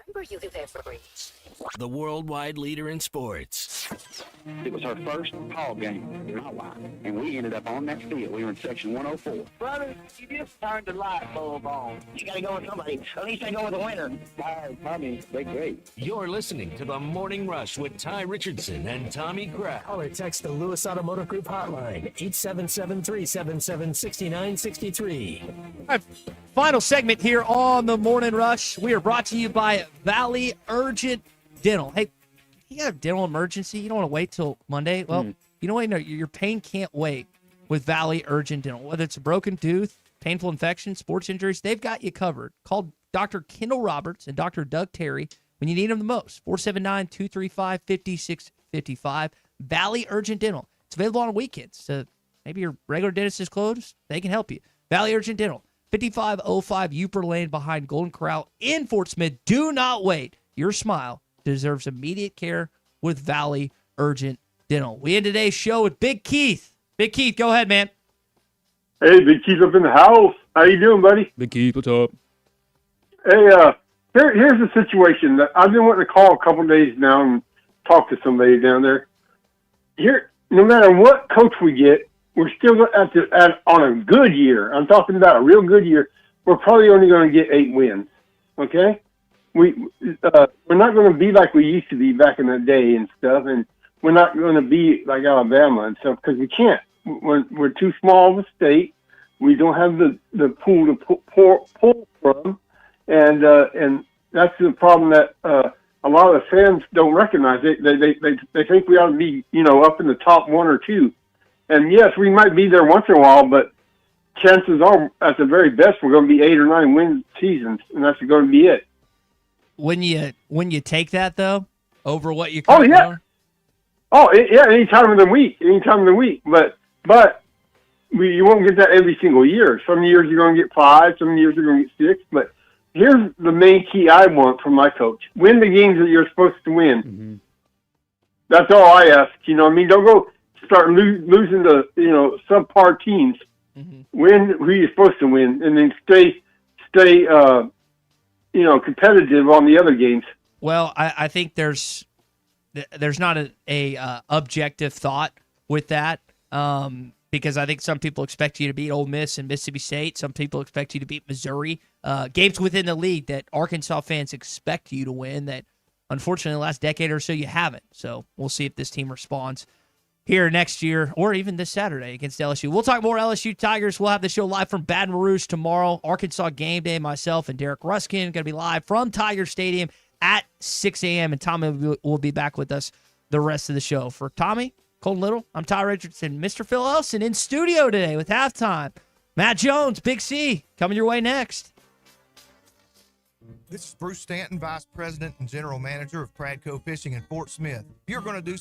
Number you live there for. The worldwide leader in sports. It was her first call game with my wife, and we ended up on that field. We were in section 104. Brother, you just turned the light bulb on. You gotta go with somebody. At least I go with the winner. Tommy, they're great. You're listening to The Morning Rush with Ty Richardson and Tommy Kraft. Call or text the Lewis Automotive Group hotline, 877-377-6963. All right, final segment here on The Morning Rush. We are brought to you by Valley Urgent Dental. Hey, you got a dental emergency? You don't want to wait till Monday? Well, you know what? No, your pain can't wait with Valley Urgent Dental. Whether it's a broken tooth, painful infection, sports injuries, they've got you covered. Call Dr. Kendall Roberts and Dr. Doug Terry when you need them the most. 479-235-5655. Valley Urgent Dental. It's available on weekends. So maybe your regular dentist is closed. They can help you. Valley Urgent Dental. 5505 Upper Lane behind Golden Corral in Fort Smith. Do not wait. Your smile deserves immediate care with Valley Urgent Dental. We end today's show with Big Keith. Big Keith, go ahead, man. Hey, Big Keith up in the house. How you doing, buddy? Big Keith, what's up? Hey, here's the situation. That I've been wanting to call a couple days now and talk to somebody down there. Here, no matter what coach we get, we're still on a good year. I'm talking about a real good year. We're probably only going to get 8 wins. Okay? We're not going to be like we used to be back in the day and stuff, and we're not going to be like Alabama and stuff because we can't. We're too small of a state. We don't have the pool to pull from, and that's the problem that a lot of the fans don't recognize. They think we ought to be up in the top 1 or 2, and yes, we might be there once in a while, but chances are at the very best we're going to be 8 or 9 win seasons, and that's going to be it. When you take that though over what you yeah, any time of the week, but you won't get that every single year. Some years you're going to get 5, some years you're going to get 6. But here's the main key I want from my coach: win the games that you're supposed to win. Mm-hmm. That's all I ask. You know what I mean? Don't go start losing to subpar teams. win who you're supposed to win, and then stay competitive on the other games. Well, I think there's not a objective thought with that, because I think some people expect you to beat Ole Miss and Mississippi State. Some people expect you to beat Missouri. Games within the league that Arkansas fans expect you to win that, unfortunately, the last decade or so you haven't. So we'll see if this team responds here next year or even this Saturday against LSU. We'll talk more LSU Tigers. We'll have the show live from Baton Rouge tomorrow. Arkansas game day. Myself and Derek Ruskin going to be live from Tiger Stadium at 6 a.m. And Tommy will be back with us the rest of the show. For Tommy, Colton Little, I'm Ty Richardson. Mr. Phil Elson in studio today with Halftime. Matt Jones, Big C, coming your way next. This is Bruce Stanton, Vice President and General Manager of Pradco Fishing in Fort Smith. If you're going to do